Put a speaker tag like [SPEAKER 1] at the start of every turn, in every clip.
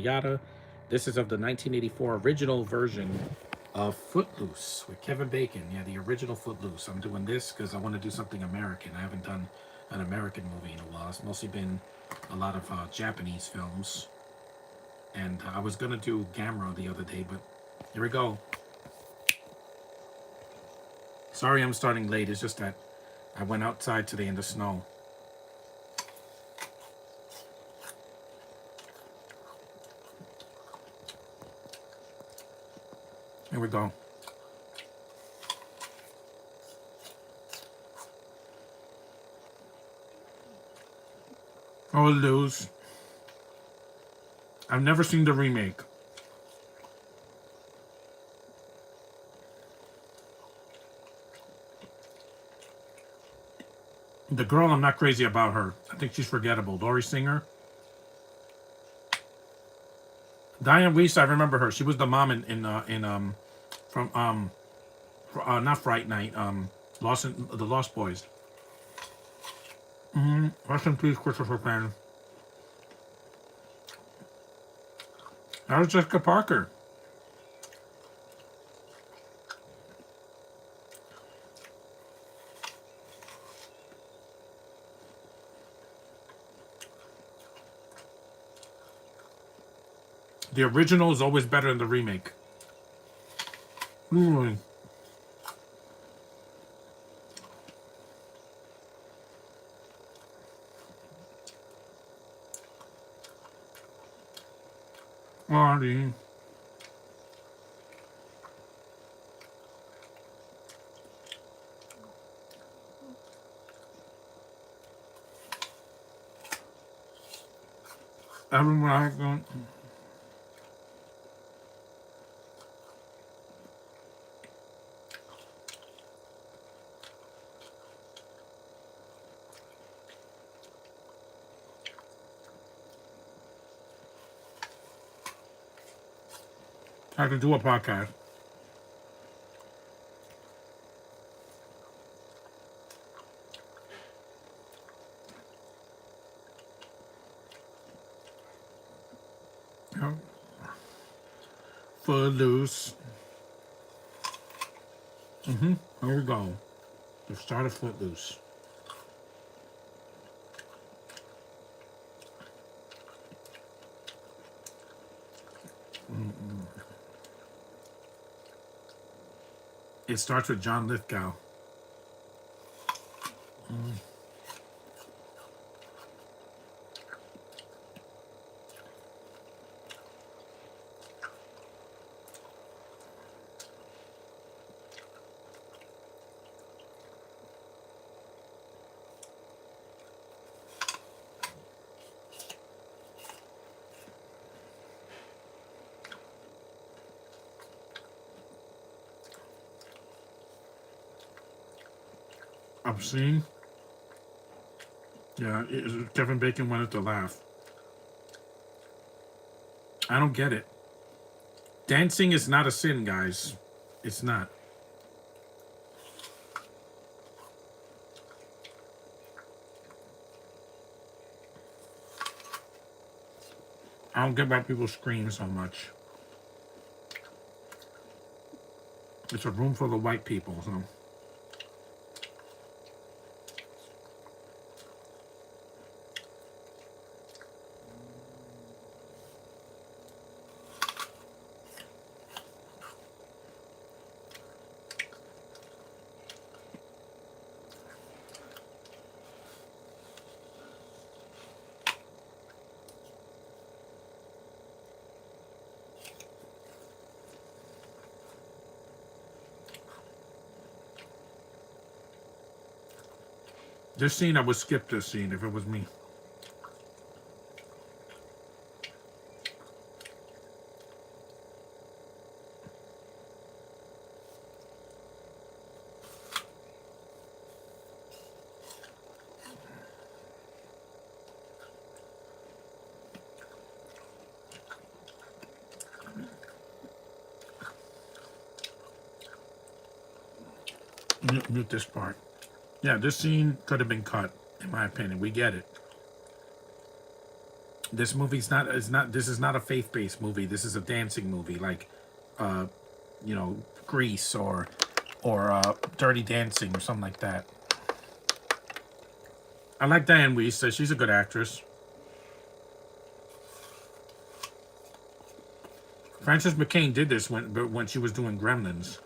[SPEAKER 1] yada. This is of the 1984 original version of Footloose with Kevin Bacon. Yeah, the original Footloose. I'm doing this because I want to do something American. I haven't done an American movie in a while. It's mostly been a lot of Japanese films. And I was going to do Gamera the other day, but here we go. Sorry I'm starting late. It's just that I went outside today in the snow. Here we go. Footloose. I've never seen the remake. The girl, I'm not crazy about her. I think she's forgettable. Laurie Singer. Diane Weiss, I remember her. She was the mom in from not Fright Night, the Lost Boys. Rest in peace, Christopher Penn. That was Jessica Parker. The original is always better than the remake. Mm. Marty. Everyone I going. I could do a podcast. Yeah. Footloose. Here we go. The start of Footloose. It starts with John Lithgow. Obscene. Yeah, Kevin Bacon wanted to laugh. I don't get it. Dancing is not a sin, guys. It's not. I don't get why people scream so much. It's a room full of white people, so. This scene, I would skip this scene if it was me. Mute this part. Yeah, this scene could have been cut, in my opinion. We get it. This movie's not. It's not. This is not a faith-based movie. This is a dancing movie, like, uh, you know, Grease or Dirty Dancing or something like that. I like Diane Weiss. She's a good actress. Frances McCain did this when she was doing Gremlins.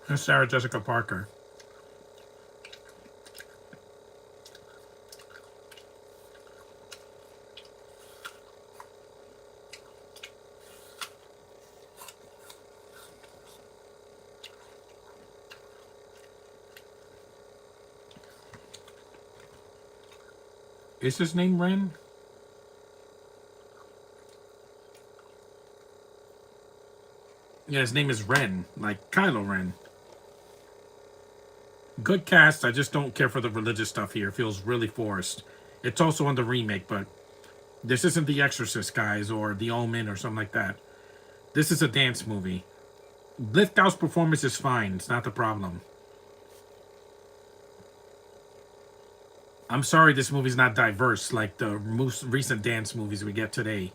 [SPEAKER 1] And Sarah Jessica Parker. Is his name Ren? Yeah, his name is Ren, like Kylo Ren. Good cast. I just don't care for the religious stuff here. It feels really forced. It's also on the remake, but this isn't The Exorcist, guys, or The Omen, or something like that. This is a dance movie. Lithgow's performance is fine. It's not the problem. I'm sorry this movie's not diverse like the most recent dance movies we get today.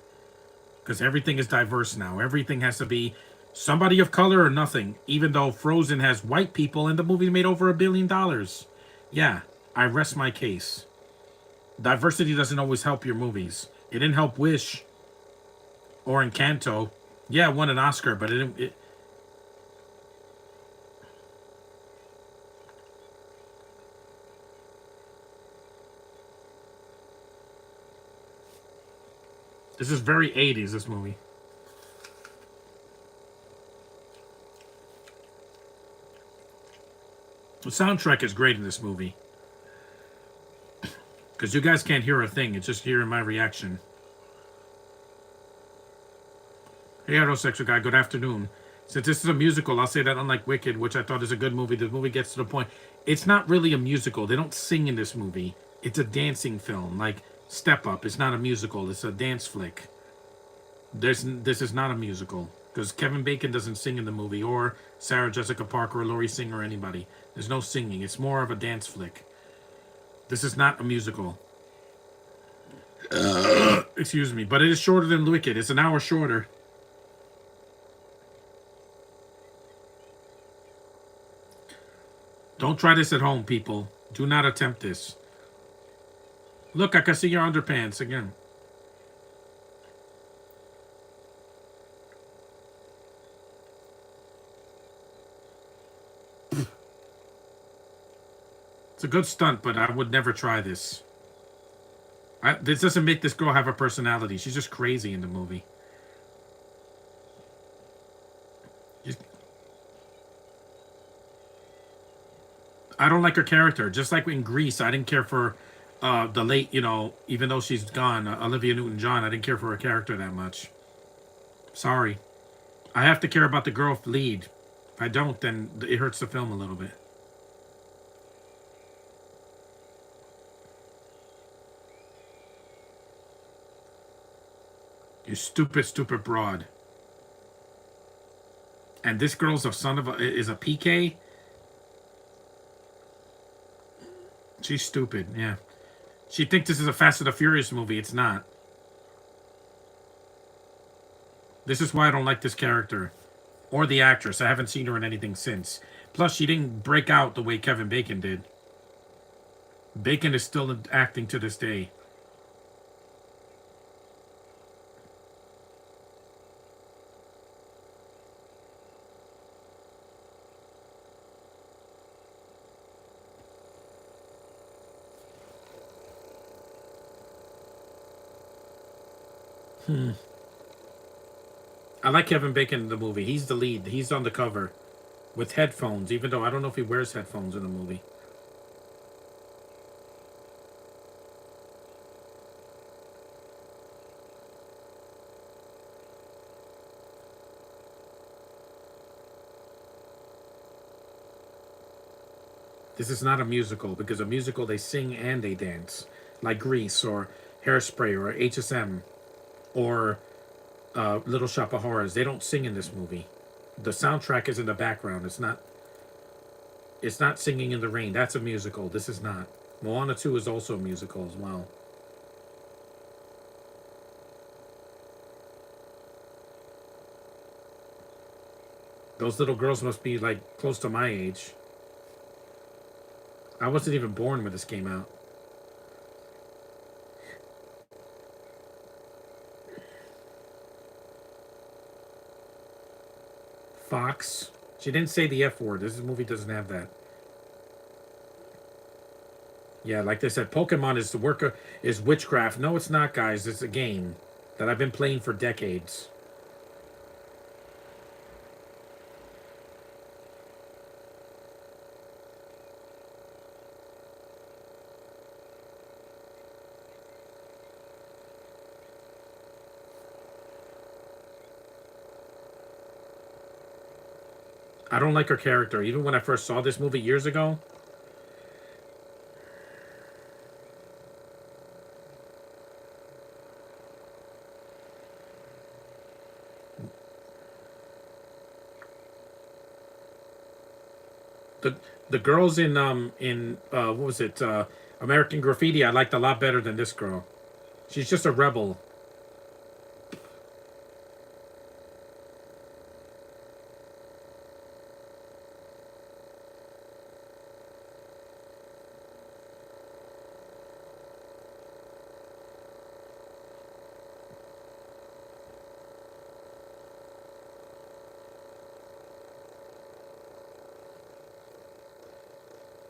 [SPEAKER 1] Because everything is diverse now. Everything has to be somebody of color or nothing. Even though Frozen has white people and the movie made over $1 billion. Yeah, I rest my case. Diversity doesn't always help your movies. It didn't help Wish or Encanto. Yeah, it won an Oscar, but it didn't. This is very 80s, this movie. The soundtrack is great in this movie. Because you guys can't hear a thing. It's just hearing my reaction. Hey, heterosexual guy, good afternoon. Since this is a musical, I'll say that unlike Wicked, which I thought is a good movie, the movie gets to the point. It's not really a musical. They don't sing in this movie. It's a dancing film. Like Step Up. It's not a musical. It's a dance flick. This is not a musical. Because Kevin Bacon doesn't sing in the movie, or Sarah Jessica Parker, or Laurie Singer, or anybody. There's no singing. It's more of a dance flick. This is not a musical. Excuse me. But it is shorter than Wicked. It's an hour shorter. Don't try this at home, people. Do not attempt this. Look, I can see your underpants again. It's a good stunt, but I would never try this. This doesn't make this girl have a personality. She's just crazy in the movie. I don't like her character. Just like in Grease, I didn't care for the late, even though she's gone, Olivia Newton-John. I didn't care for her character that much. Sorry. I have to care about the girl lead. If I don't, then it hurts the film a little bit. You stupid, stupid broad. And this girl's is a PK? She's stupid, yeah. She thinks this is a Fast and the Furious movie. It's not. This is why I don't like this character. Or the actress. I haven't seen her in anything since. Plus, she didn't break out the way Kevin Bacon did. Bacon is still acting to this day. I like Kevin Bacon in the movie. He's the lead. He's on the cover with headphones, even though I don't know if he wears headphones in the movie. This is not a musical, because a musical they sing and they dance, like Grease or Hairspray or HSM or Little Shop of Horrors. They don't sing in this movie. The soundtrack is in the background. It's not. It's not Singing in the Rain. That's a musical. This is not. Moana 2 is also a musical as well. Those little girls must be like close to my age. I wasn't even born when this came out. Fox. She didn't say the F word. This movie doesn't have that. Yeah, like they said, Pokemon is the worker is witchcraft. No, it's not, guys. It's a game that I've been playing for decades. I don't like her character. Even when I first saw this movie years ago, the the girls in what was it American Graffiti I liked a lot better than this girl. She's just a rebel.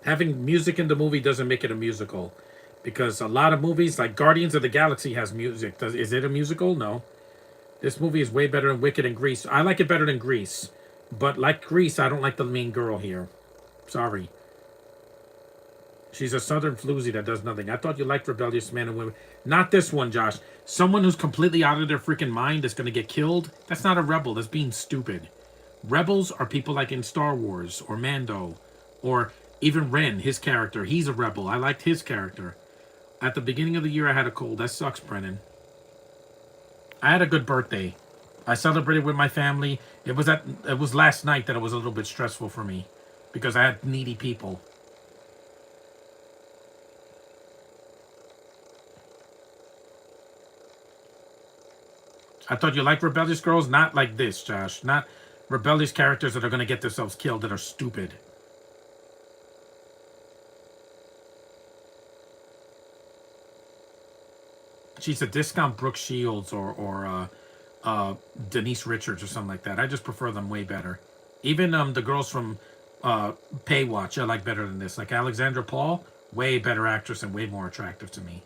[SPEAKER 1] Having music in the movie doesn't make it a musical, because a lot of movies like Guardians of the Galaxy has music. Is it a musical? No. This movie is way better than Wicked and Grease. I like it better than Grease, but like Grease, I don't like the main girl here. Sorry. She's a southern floozy that does nothing. I thought you liked rebellious men and women. Not this one, Josh. Someone who's completely out of their freaking mind is going to get killed. That's not a rebel. That's being stupid. Rebels are people like in Star Wars or Mando or even Ren, his character. He's a rebel. I liked his character. At the beginning of the year, I had a cold. That sucks, Brennan. I had a good birthday. I celebrated with my family. It was last night that it was a little bit stressful for me because I had needy people. I thought you liked rebellious girls, not like this, Josh. Not rebellious characters that are going to get themselves killed that are stupid. She's a discount Brooke Shields or Denise Richards or something like that. I just prefer them way better. Even the girls from Paywatch I like better than this. Like Alexandra Paul, way better actress and way more attractive to me.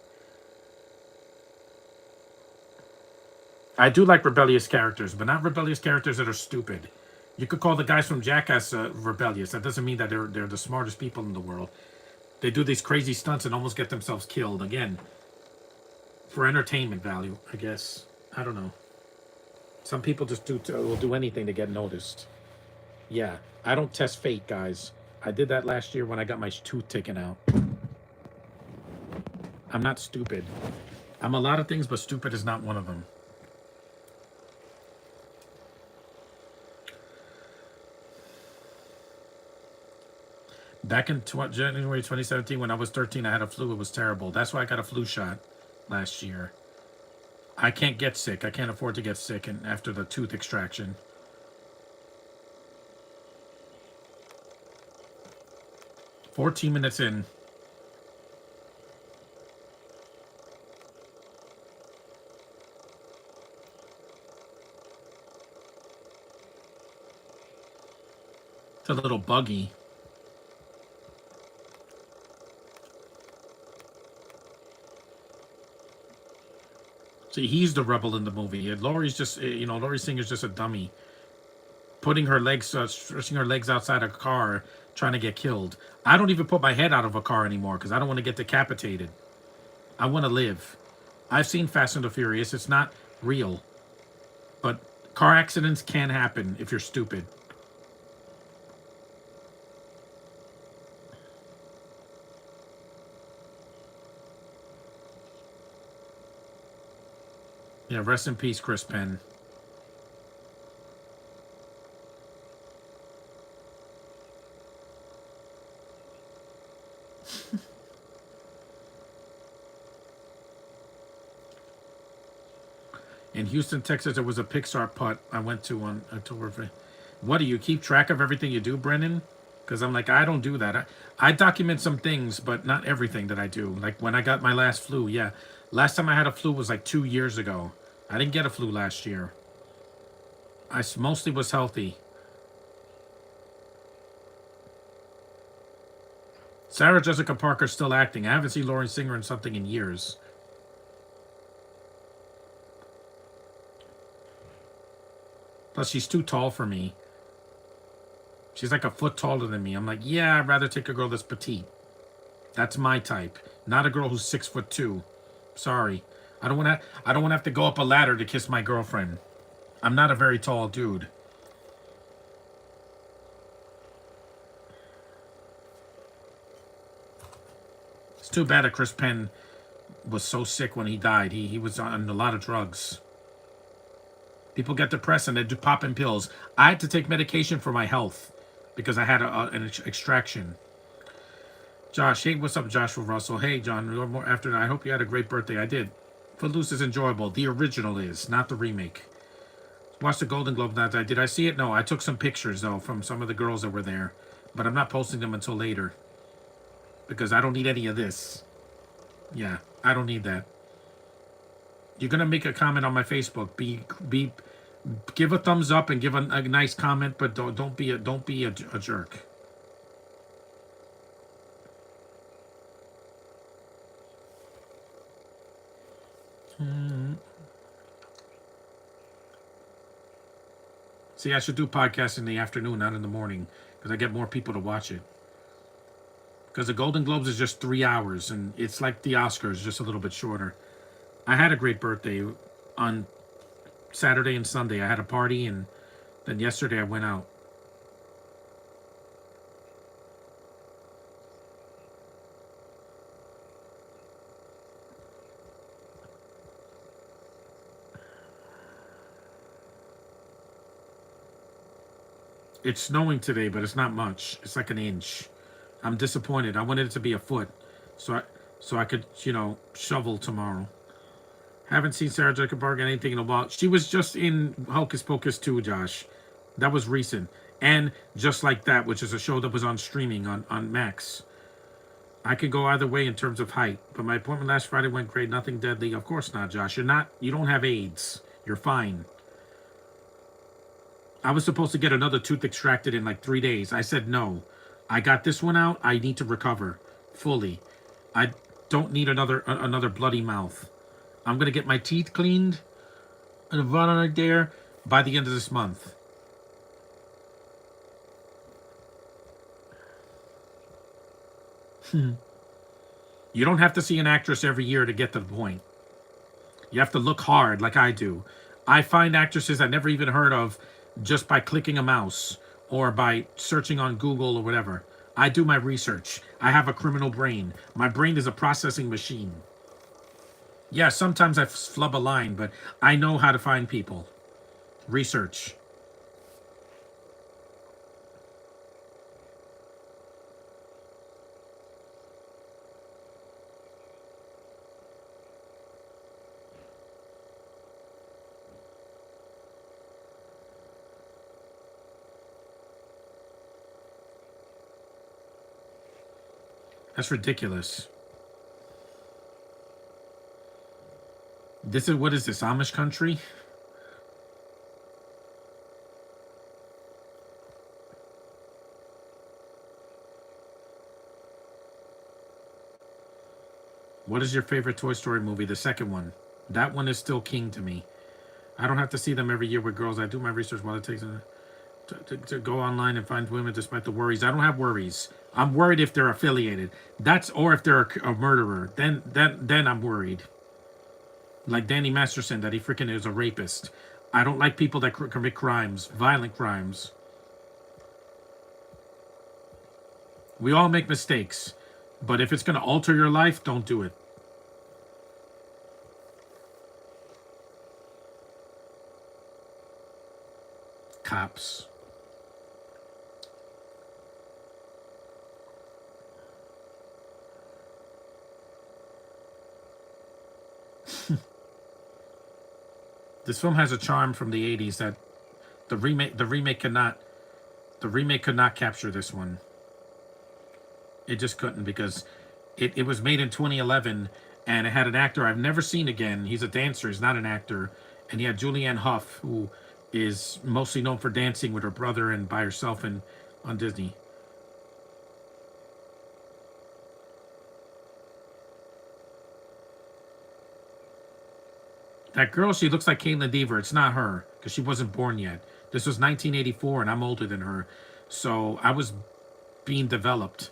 [SPEAKER 1] I do like rebellious characters, but not rebellious characters that are stupid. You could call the guys from Jackass rebellious. That doesn't mean that they're the smartest people in the world. They do these crazy stunts and almost get themselves killed. Again, for entertainment value, I guess. I don't know. Some people just will do anything to get noticed. Yeah, I don't test fate, guys. I did that last year when I got my tooth taken out. I'm not stupid. I'm a lot of things, but stupid is not one of them. Back in January 2017, when I was 13, I had a flu. It was terrible. That's why I got a flu shot last year. I can't get sick. I can't afford to get sick and after the tooth extraction. "14 minutes in." It's a little buggy. See, he's the rebel in the movie. Laurie's just, Laurie Singer's just a dummy, stretching her legs outside a car, trying to get killed. I don't even put my head out of a car anymore because I don't want to get decapitated. I want to live. I've seen Fast and the Furious. It's not real, but car accidents can happen if you're stupid. Yeah, rest in peace, Chris Penn. In Houston, Texas, there was a Pixar putt I went to on October. What do you keep track of everything you do, Brennan? Because I'm like, I don't do that. I document some things, but not everything that I do. Like when I got my last flu, yeah. Last time I had a flu was like 2 years ago. I didn't get a flu last year. Mostly was healthy. Sarah Jessica Parker's still acting. I haven't seen Lauren Singer in something in years. Plus, she's too tall for me. She's like a foot taller than me. I'm like, yeah, I'd rather take a girl that's petite. That's my type. Not a girl who's 6'2". Sorry. I don't want to. I don't want to have to go up a ladder to kiss my girlfriend. I'm not a very tall dude. It's too bad that Chris Penn was so sick when he died. He was on a lot of drugs. People get depressed and they do popping pills. I had to take medication for my health because I had an extraction. Josh, hey, what's up, Joshua Russell? Hey, John, more after that. I hope you had a great birthday. I did. Footloose is enjoyable. The original is, not the remake. Watched the Golden Globe night. Did I see it? No, I took some pictures, though, from some of the girls that were there. But I'm not posting them until later. Because I don't need any of this. Yeah, I don't need that. You're going to make a comment on my Facebook. Give a thumbs up and give a nice comment, but don't be a jerk. See, I should do podcasts in the afternoon, not in the morning, because I get more people to watch it. Because the Golden Globes is just 3 hours, and it's like the Oscars, just a little bit shorter. I had a great birthday on Saturday and Sunday. I had a party, and then yesterday I went out. It's snowing today, but it's not much. It's like an inch. I'm disappointed. I wanted it to be a foot, so I could, shovel tomorrow. Haven't seen Sarah Jessica Parker anything in a while. She was just in Hocus Pocus 2, Josh. That was recent. And Just Like That, which is a show that was on streaming on Max. I could go either way in terms of height, but my appointment last Friday went great. Nothing deadly. Of course not, Josh. You don't have AIDS. You're fine. I was supposed to get another tooth extracted in like 3 days. I said no. I got this one out. I need to recover fully. I don't need another bloody mouth. I'm gonna get my teeth cleaned and a right there by the end of this month. You don't have to see an actress every year to get to the point. You have to look hard like I do. I find actresses I never even heard of just by clicking a mouse or by searching on Google or whatever. I do my research. I have a criminal brain. My brain is a processing machine. Yeah, sometimes I flub a line, but I know how to find people. Research. That's ridiculous. What is this, Amish country? What is your favorite Toy Story movie? The second one. That one is still king to me. I don't have to see them every year with girls. I do my research while it takes to go online and find women despite the worries. I don't have worries. I'm worried if they're affiliated. Or if they're a murderer. Then I'm worried. Like Danny Masterson, that he freaking is a rapist. I don't like people that commit crimes, violent crimes. We all make mistakes. But if it's going to alter your life, don't do it. Cops. This film has a charm from the '80s that the remake could not capture this one. It just couldn't because it was made in 2011 and it had an actor I've never seen again. He's a dancer, he's not an actor. And he had Julianne Hough, who is mostly known for dancing with her brother and by herself on Disney. That girl, she looks like Caitlin Dever. It's not her because she wasn't born yet. This was 1984 and I'm older than her. So I was being developed.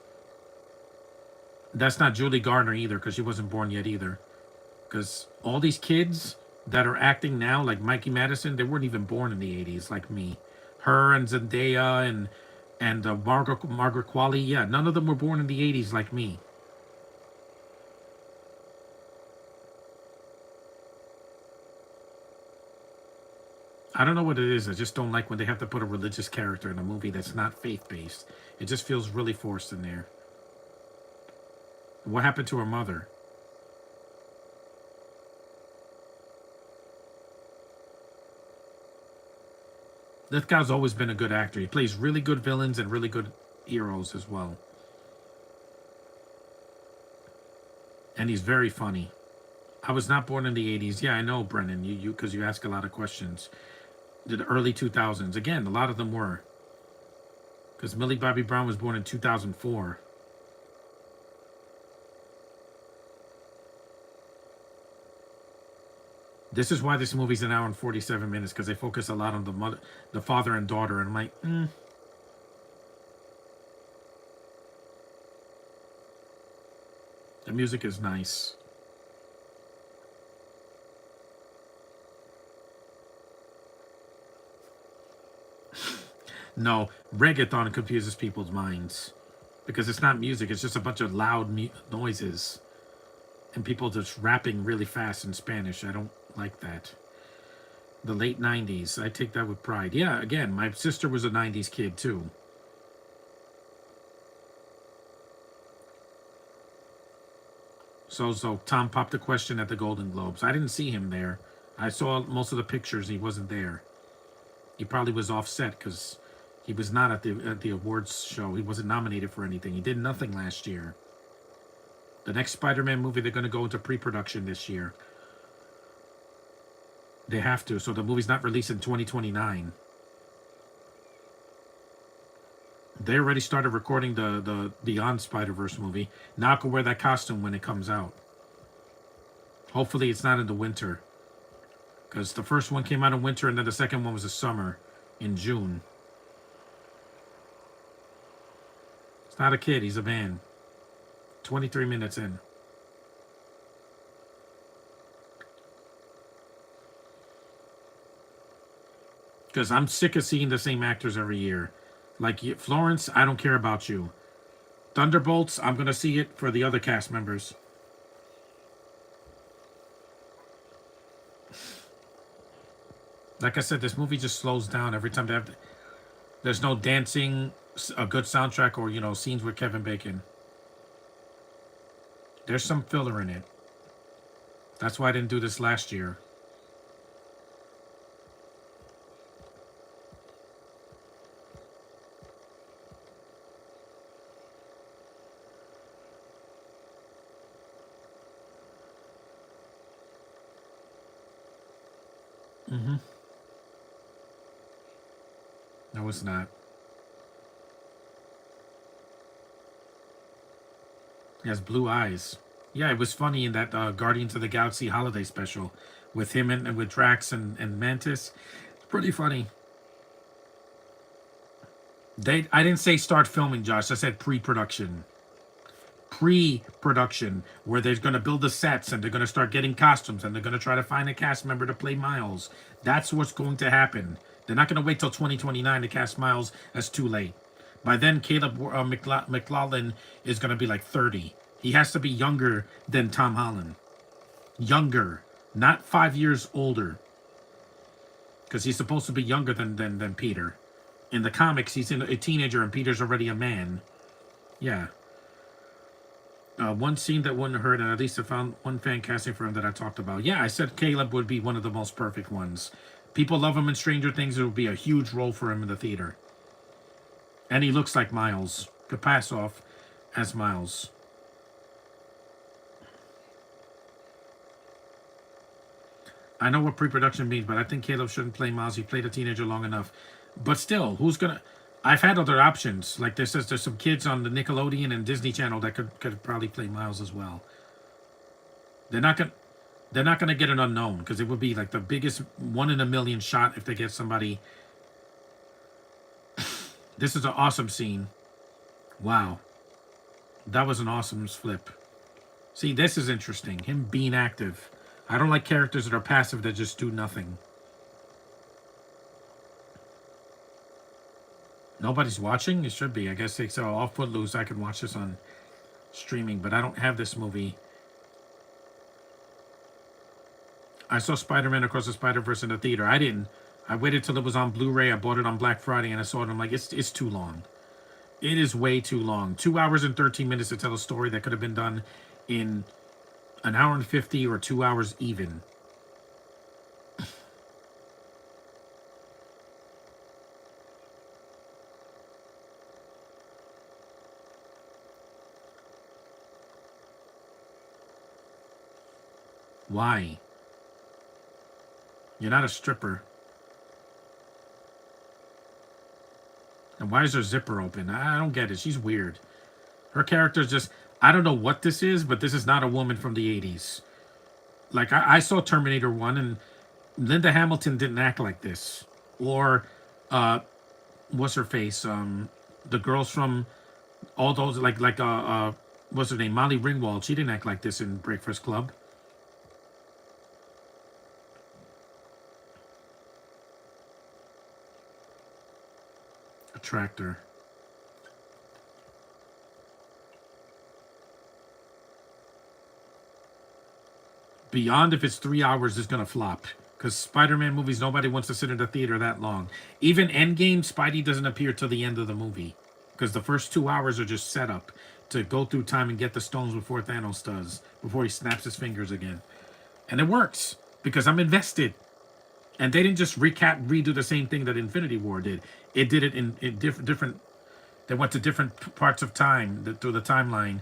[SPEAKER 1] That's not Julie Garner either because she wasn't born yet either. Because all these kids that are acting now, like Mikey Madison, they weren't even born in the '80s, like me. Her and Zendaya and Margaret Qualley, yeah, none of them were born in the '80s like me. I don't know what it is. I just don't like when they have to put a religious character in a movie that's not faith-based. It just feels really forced in there. What happened to her mother? This guy's always been a good actor. He plays really good villains and really good heroes as well. And he's very funny. I was not born in the '80s. Yeah, I know, Brennan. You because you ask a lot of questions. The early 2000s. Again, a lot of them were. Because Millie Bobby Brown was born in 2004. This is why this movie's an hour and 47 minutes, because they focus a lot on the father and daughter. And I'm like, The music is nice. No, reggaeton confuses people's minds. Because it's not music, it's just a bunch of loud noises. And people just rapping really fast in Spanish. I don't like that. The late 90s, I take that with pride. Yeah, again, my sister was a 90s kid too. So Tom popped a question at the Golden Globes. I didn't see him there. I saw most of the pictures. He wasn't there. He probably was offset because he was not at the awards show. He wasn't nominated for anything. He did nothing last year. The next Spider-Man movie, they're going to go into pre-production this year. They have to, so the movie's not released in 2029. They already started recording the Beyond Spider-Verse movie. Now I can wear that costume when it comes out. Hopefully it's not in the winter. Because the first one came out in winter and then the second one was a summer in June. It's not a kid, he's a man. 23 minutes in. Because I'm sick of seeing the same actors every year. Like Florence, I don't care about you. Thunderbolts, I'm going to see it for the other cast members. Like I said, this movie just slows down every time they have. There's no dancing, a good soundtrack, or, scenes with Kevin Bacon. There's some filler in it. That's why I didn't do this last year. No, it's not. He has blue eyes. Yeah, it was funny in that Guardians of the Galaxy holiday special with him and with Drax and Mantis. It's pretty funny. I didn't say start filming, Josh. I said pre-production. Pre-production, where they're going to build the sets and they're going to start getting costumes and they're going to try to find a cast member to play Miles. That's what's going to happen. They're not going to wait till 2029 to cast Miles. That's too late. By then, Caleb McLaughlin is going to be like 30. He has to be younger than Tom Holland. Younger, not 5 years older. Because he's supposed to be younger than Peter. In the comics, he's a teenager and Peter's already a man. Yeah. One scene that wouldn't hurt, and at least I found one fan casting for him that I talked about. Yeah, I said Caleb would be one of the most perfect ones. People love him in Stranger Things. It would be a huge role for him in the theater. And he looks like Miles. Could pass off as Miles. I know what pre-production means, but I think Caleb shouldn't play Miles. He played a teenager long enough. But still, who's gonna? I've had other options. Like there's some kids on the Nickelodeon and Disney Channel that could probably play Miles as well. They're not gonna they're not gonna get an unknown because it would be like the biggest one in a million shot if they get somebody. This is an awesome scene. Wow, that was an awesome flip. See, this is interesting. Him being active. I don't like characters that are passive that just do nothing. Nobody's watching? It should be. I guess they so off Footloose. I can watch this on streaming, but I don't have this movie. I saw Spider-Man Across the Spider-Verse in the theater. I didn't. I waited till it was on Blu-ray. I bought it on Black Friday, and I saw it. I'm like, it's too long. It is way too long. 2 hours and 13 minutes to tell a story that could have been done in an hour and 50 or 2 hours even. Why? You're not a stripper. And why is her zipper open? I don't get it. She's weird. Her character's just... I don't know what this is, but this is not a woman from the 80s. Like, I saw Terminator 1, and Linda Hamilton didn't act like this. Or, what's her face? The girls from all those, what's her name? Molly Ringwald. She didn't act like this in Breakfast Club. A tractor. Beyond, if it's 3 hours, is gonna flop. Because Spider-Man movies, nobody wants to sit in the theater that long. Even Endgame, Spidey doesn't appear till the end of the movie. Because the first 2 hours are just set up to go through time and get the stones before Thanos does. Before he snaps his fingers again. And it works. Because I'm invested. And they didn't just redo the same thing that Infinity War did. It did it in different... They went to different parts of time through the timeline.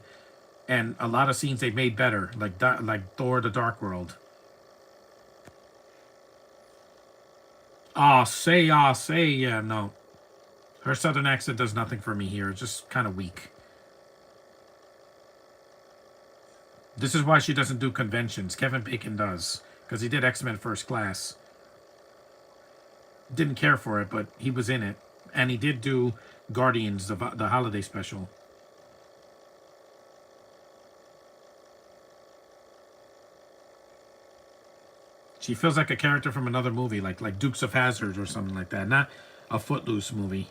[SPEAKER 1] And a lot of scenes they made better, like Thor: The Dark World. Yeah, no. Her southern accent does nothing for me here. It's just kind of weak. This is why she doesn't do conventions. Kevin Bacon does, because he did X-Men First Class. Didn't care for it, but he was in it, and he did do Guardians, the holiday special. She feels like a character from another movie, like Dukes of Hazzard or something like that. Not a Footloose movie.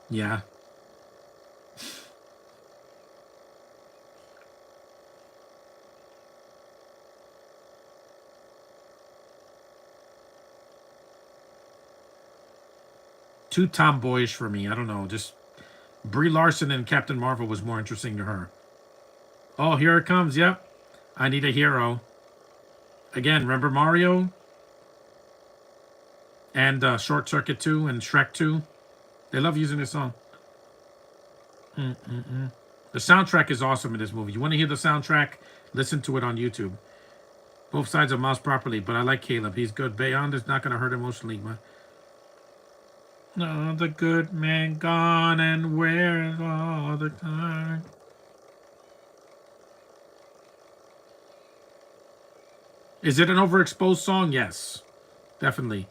[SPEAKER 1] Yeah. Too tomboyish for me. I don't know. Just Brie Larson and Captain Marvel was more interesting to her. Oh, here it comes. Yep. I need a hero. Again, remember Mario? And Short Circuit 2 and Shrek 2? They love using this song. The soundtrack is awesome in this movie. You want to hear the soundtrack? Listen to it on YouTube. Both sides of Mouse properly, but I like Caleb. He's good. Beyond is not going to hurt emotionally. No, the good man gone, and where is all the time? Is it an overexposed song? Yes, definitely.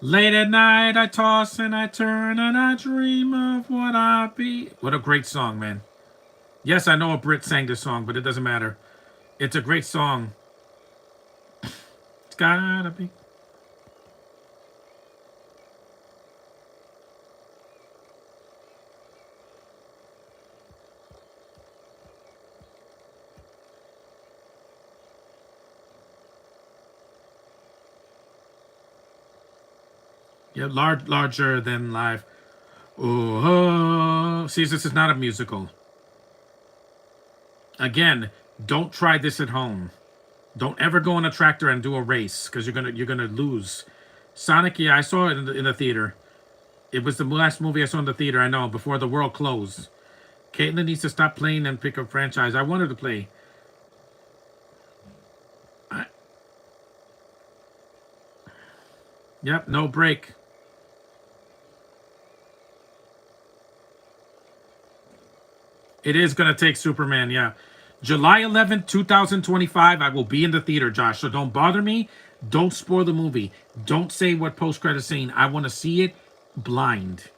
[SPEAKER 1] Late at night, I toss and I turn and I dream of what I be. What a great song, man. Yes, I know a Brit sang this song, but it doesn't matter. It's a great song. It's gotta be. Yeah, larger than life. Oh, see, this is not a musical. Again, don't try this at home. Don't ever go on a tractor and do a race because you're gonna lose. Sonic, yeah, I saw it in the theater. It was the last movie I saw in the theater. I know before the world closed. Caitlin needs to stop playing and pick a franchise. I wanted to play. I, yep, no break. It is gonna take Superman. Yeah, July 11th, 2025. I will be in the theater, Josh. So don't bother me. Don't spoil the movie. Don't say what post credit scene. I want to see it blind.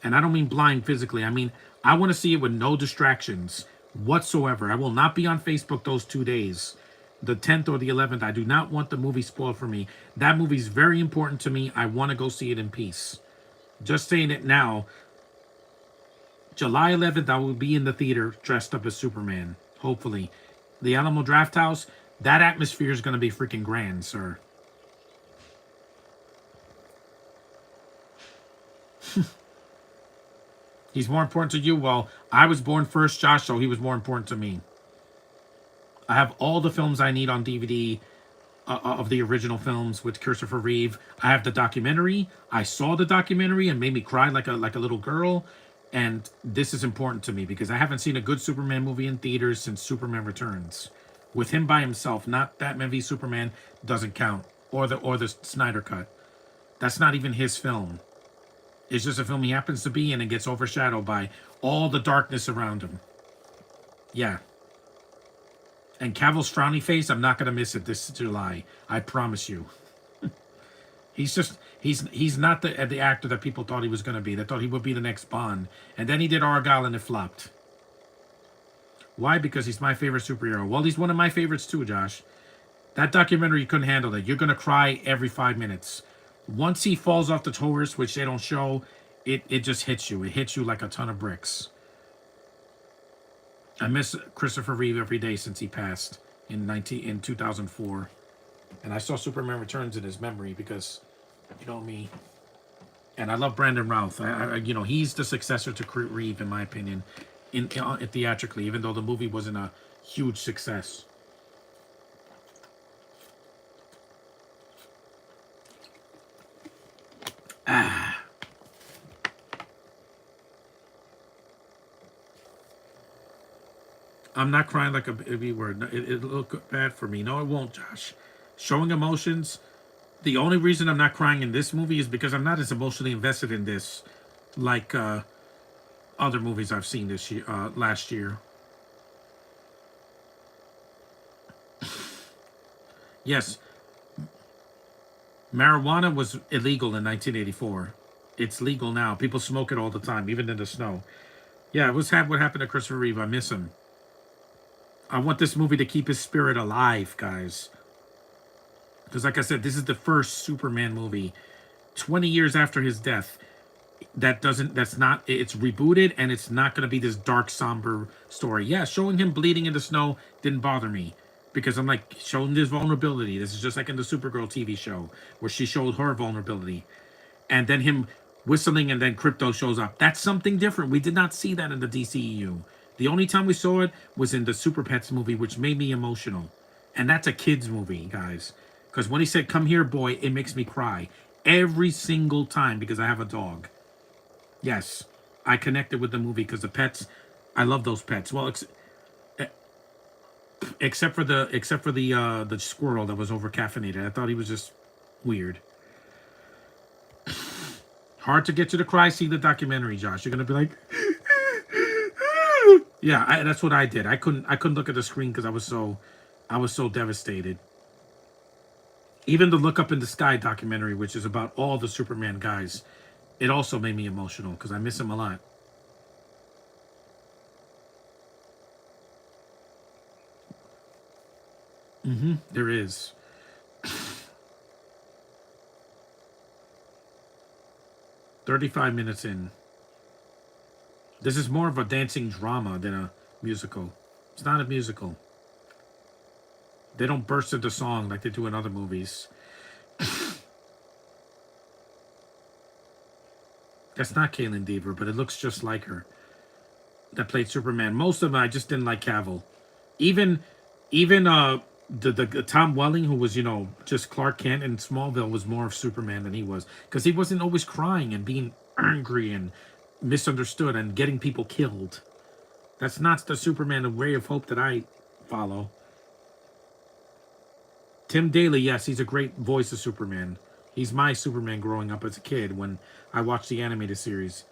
[SPEAKER 1] And I don't mean blind physically. I mean, I want to see it with no distractions whatsoever. I will not be on Facebook those 2 days, the 10th or the 11th. I do not want the movie spoiled for me. That movie is very important to me. I want to go see it in peace. Just saying it now. July 11th, I will be in the theater dressed up as Superman. Hopefully. The Alamo Draft House, that atmosphere is going to be freaking grand, sir. He's more important to you. Well, I was born first, Josh, so he was more important to me. I have all the films I need on DVD of the original films with Christopher Reeve. I have the documentary. I saw the documentary and made me cry like a little girl. And this is important to me because I haven't seen a good Superman movie in theaters since Superman Returns. With him by himself, not Batman v Superman doesn't count, or the Snyder cut. That's not even his film. It's just a film he happens to be in and gets overshadowed by all the darkness around him. Yeah. And Cavill's frowny face, I'm not gonna miss it this July. I promise you. He's not the actor that people thought he was gonna be. They thought he would be the next Bond. And then he did Argyle and it flopped. Why? Because he's my favorite superhero. Well, he's one of my favorites too, Josh. That documentary, you couldn't handle it. You're gonna cry every 5 minutes. Once he falls off the horse, which they don't show, it just hits you. It hits you like a ton of bricks. I miss Christopher Reeve every day since he passed in 2004, and I saw Superman Returns in his memory because, you know me, and I love Brandon Routh. He's the successor to Reeve in my opinion, in theatrically, even though the movie wasn't a huge success. I'm not crying like a baby word. It'll look bad for me. No, it won't, Josh. Showing emotions. The only reason I'm not crying in this movie is because I'm not as emotionally invested in this like other movies I've seen this year, last year. Yes, marijuana was illegal in 1984. It's legal now. People smoke it all the time, even in the snow. Yeah, it was what happened to Christopher Reeve. I miss him. I want this movie to keep his spirit alive, guys. Because like I said, this is the first Superman movie 20 years after his death. It's rebooted and it's not going to be this dark, somber story. Yeah, showing him bleeding in the snow didn't bother me. Because I'm like, showing this vulnerability. This is just like in the Supergirl TV show where she showed her vulnerability. And then him whistling and then Crypto shows up. That's something different. We did not see that in the DCEU. The only time we saw it was in the Super Pets movie, which made me emotional. And that's a kid's movie, guys. Because when he said, "Come here, boy," it makes me cry. Every single time because I have a dog. Yes, I connected with the movie because the pets, I love those pets. Well, except for the squirrel that was over caffeinated. I thought he was just weird. Hard to get you to cry. See the documentary, Josh. You're gonna be like, yeah. That's what I did. I couldn't look at the screen because I was so devastated. Even the Look Up in the Sky documentary, which is about all the Superman guys, it also made me emotional because I miss him a lot. There is. 35 minutes in. This is more of a dancing drama than a musical. It's not a musical. They don't burst into song like they do in other movies. That's not Caitlin Deaver, but it looks just like her. That played Superman. Most of them I just didn't like Cavill. Even the Tom Welling, who was, just Clark Kent in Smallville, was more of Superman than he was, because he wasn't always crying and being angry and misunderstood and getting people killed. That's not the Superman of Ray of Hope that I follow. Tim Daly, yes, he's a great voice of Superman. He's my Superman growing up as a kid when I watched the animated series.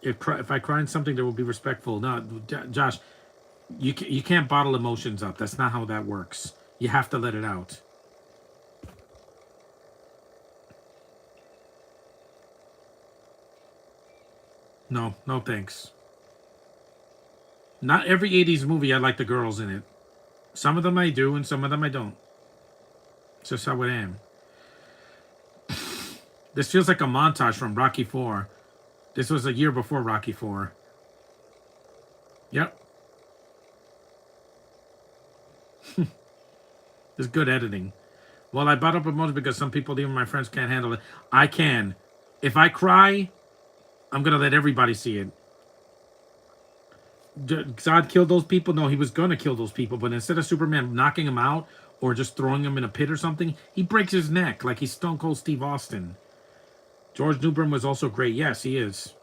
[SPEAKER 1] If I cry in something, there will be respectful. No, Josh, you can't bottle emotions up. That's not how that works. You have to let it out. No, no thanks. Not every 80s movie I like the girls in it. Some of them I do, and some of them I don't. It's just how I am. This feels like a montage from Rocky 4. This was a year before Rocky 4. Yep. It's good editing. Well, I brought up emotions because some people, even my friends, can't handle it. I can. If I cry, I'm going to let everybody see it. God killed those people? No, he was going to kill those people. But instead of Superman knocking him out or just throwing him in a pit or something, he breaks his neck like he's Stone Cold Steve Austin. George Newbern was also great. Yes, he is.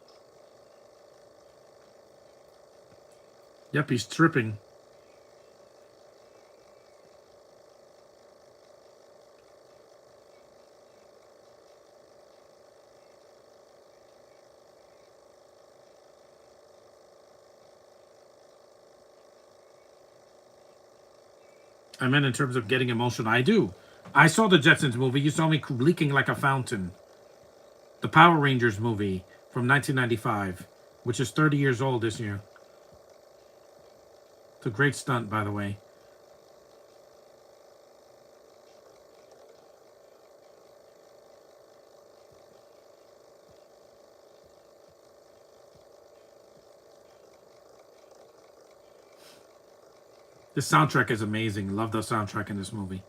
[SPEAKER 1] Yep, he's tripping. I meant in terms of getting emotional. I do. I saw the Jetsons movie. You saw me leaking like a fountain. The Power Rangers movie from 1995, which is 30 years old this year. It's a great stunt, by the way. The soundtrack is amazing. Love the soundtrack in this movie.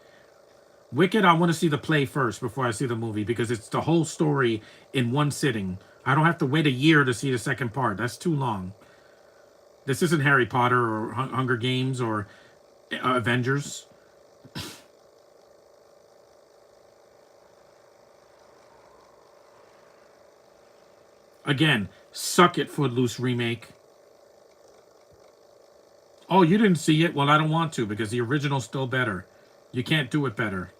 [SPEAKER 1] Wicked, I want to see the play first before I see the movie because it's the whole story in one sitting. I don't have to wait a year to see the second part. That's too long. This isn't Harry Potter or Hunger Games or Avengers. Again, suck it, Footloose remake. Oh, you didn't see it? Well, I don't want to because the original's still better. You can't do it better.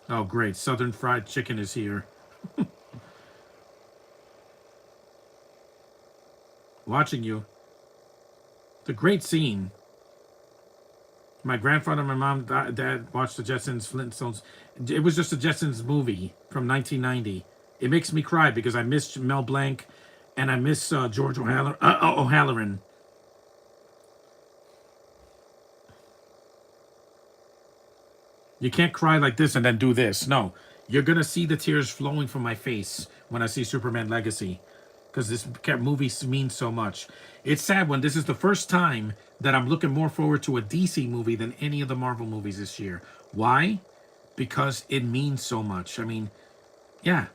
[SPEAKER 1] Oh, great. Southern Fried Chicken is here. Watching you. It's a great scene. My grandfather and my mom, dad watched the Jetsons, Flintstones. It was just a Jetsons movie from 1990. It makes me cry because I miss Mel Blanc and I miss George O'Halloran. You can't cry like this and then do this. No, you're going to see the tears flowing from my face when I see Superman Legacy because this movie means so much. It's sad when this is the first time that I'm looking more forward to a DC movie than any of the Marvel movies this year. Why? Because it means so much. I mean, yeah,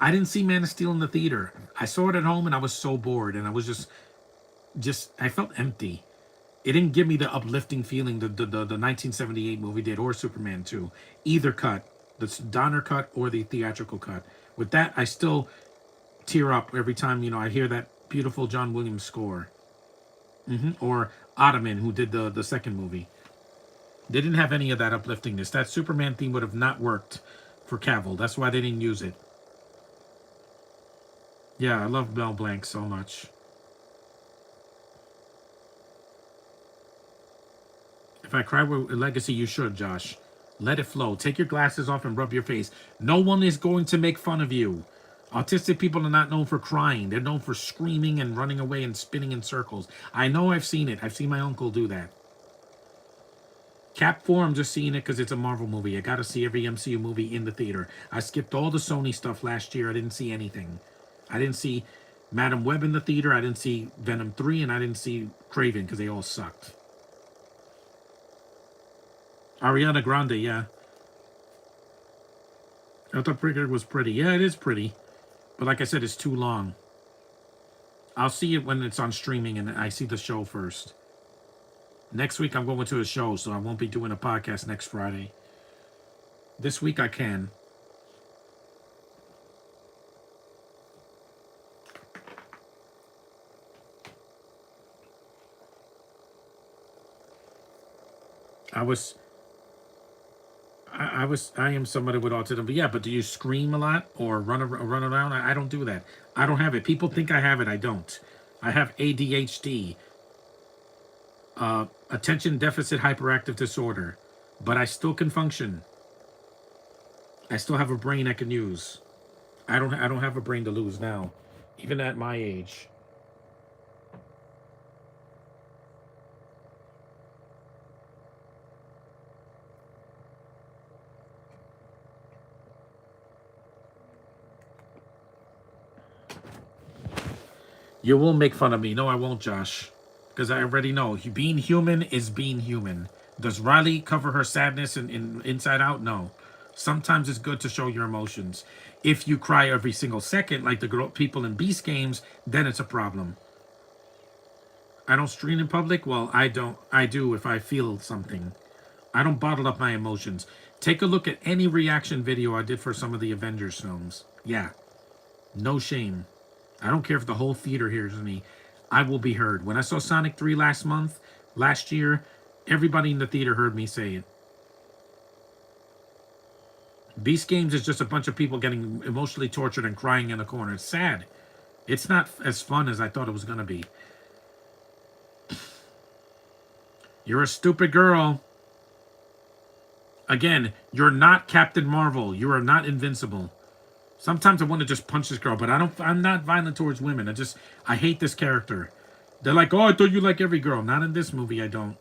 [SPEAKER 1] I didn't see Man of Steel in the theater. I saw it at home and I was so bored and I was just I felt empty. It didn't give me the uplifting feeling the 1978 movie did or Superman 2. Either cut, the Donner cut or the theatrical cut. With that, I still tear up every time, I hear that beautiful John Williams score. Or Ottoman, who did the second movie. They didn't have any of that upliftingness. That Superman theme would have not worked for Cavill. That's why they didn't use it. Yeah, I love Mel Blanc so much. If I cry with Legacy, you should, Josh. Let it flow. Take your glasses off and rub your face. No one is going to make fun of you. Autistic people are not known for crying. They're known for screaming and running away and spinning in circles. I know I've seen it. I've seen my uncle do that. Cap 4, I'm just seeing it because it's a Marvel movie. I got to see every MCU movie in the theater. I skipped all the Sony stuff last year. I didn't see anything. I didn't see Madam Web in the theater. I didn't see Venom 3, and I didn't see Craven because they all sucked. Ariana Grande, yeah. I thought Brigade was pretty. Yeah, it is pretty. But like I said, it's too long. I'll see it when it's on streaming and I see the show first. Next week, I'm going to a show, so I won't be doing a podcast next Friday. This week, I can. I am somebody with autism, but yeah, but do you scream a lot or run around? I don't do that. I don't have it. People think I have it. I don't. I have ADHD, attention deficit hyperactive disorder, but I still can function. I still have a brain I can use. I don't have a brain to lose now, even at my age. You will make fun of me. No, I won't, Josh. Because I already know. Being human is being human. Does Riley cover her sadness in Inside Out? No. Sometimes it's good to show your emotions. If you cry every single second, like the people in Beast games, then it's a problem. I don't stream in public? Well, I don't. I do if I feel something. I don't bottle up my emotions. Take a look at any reaction video I did for some of the Avengers films. Yeah. No shame. I don't care if the whole theater hears me. I will be heard. When I saw Sonic 3 last year, everybody in the theater heard me say it. Beast Games is just a bunch of people getting emotionally tortured and crying in a corner. It's sad. It's not as fun as I thought it was going to be. You're a stupid girl. Again, you're not Captain Marvel. You are not invincible. Sometimes I want to just punch this girl, but I'm not violent towards women. I hate this character. They're like, oh, I thought you like every girl. Not in this movie, I don't.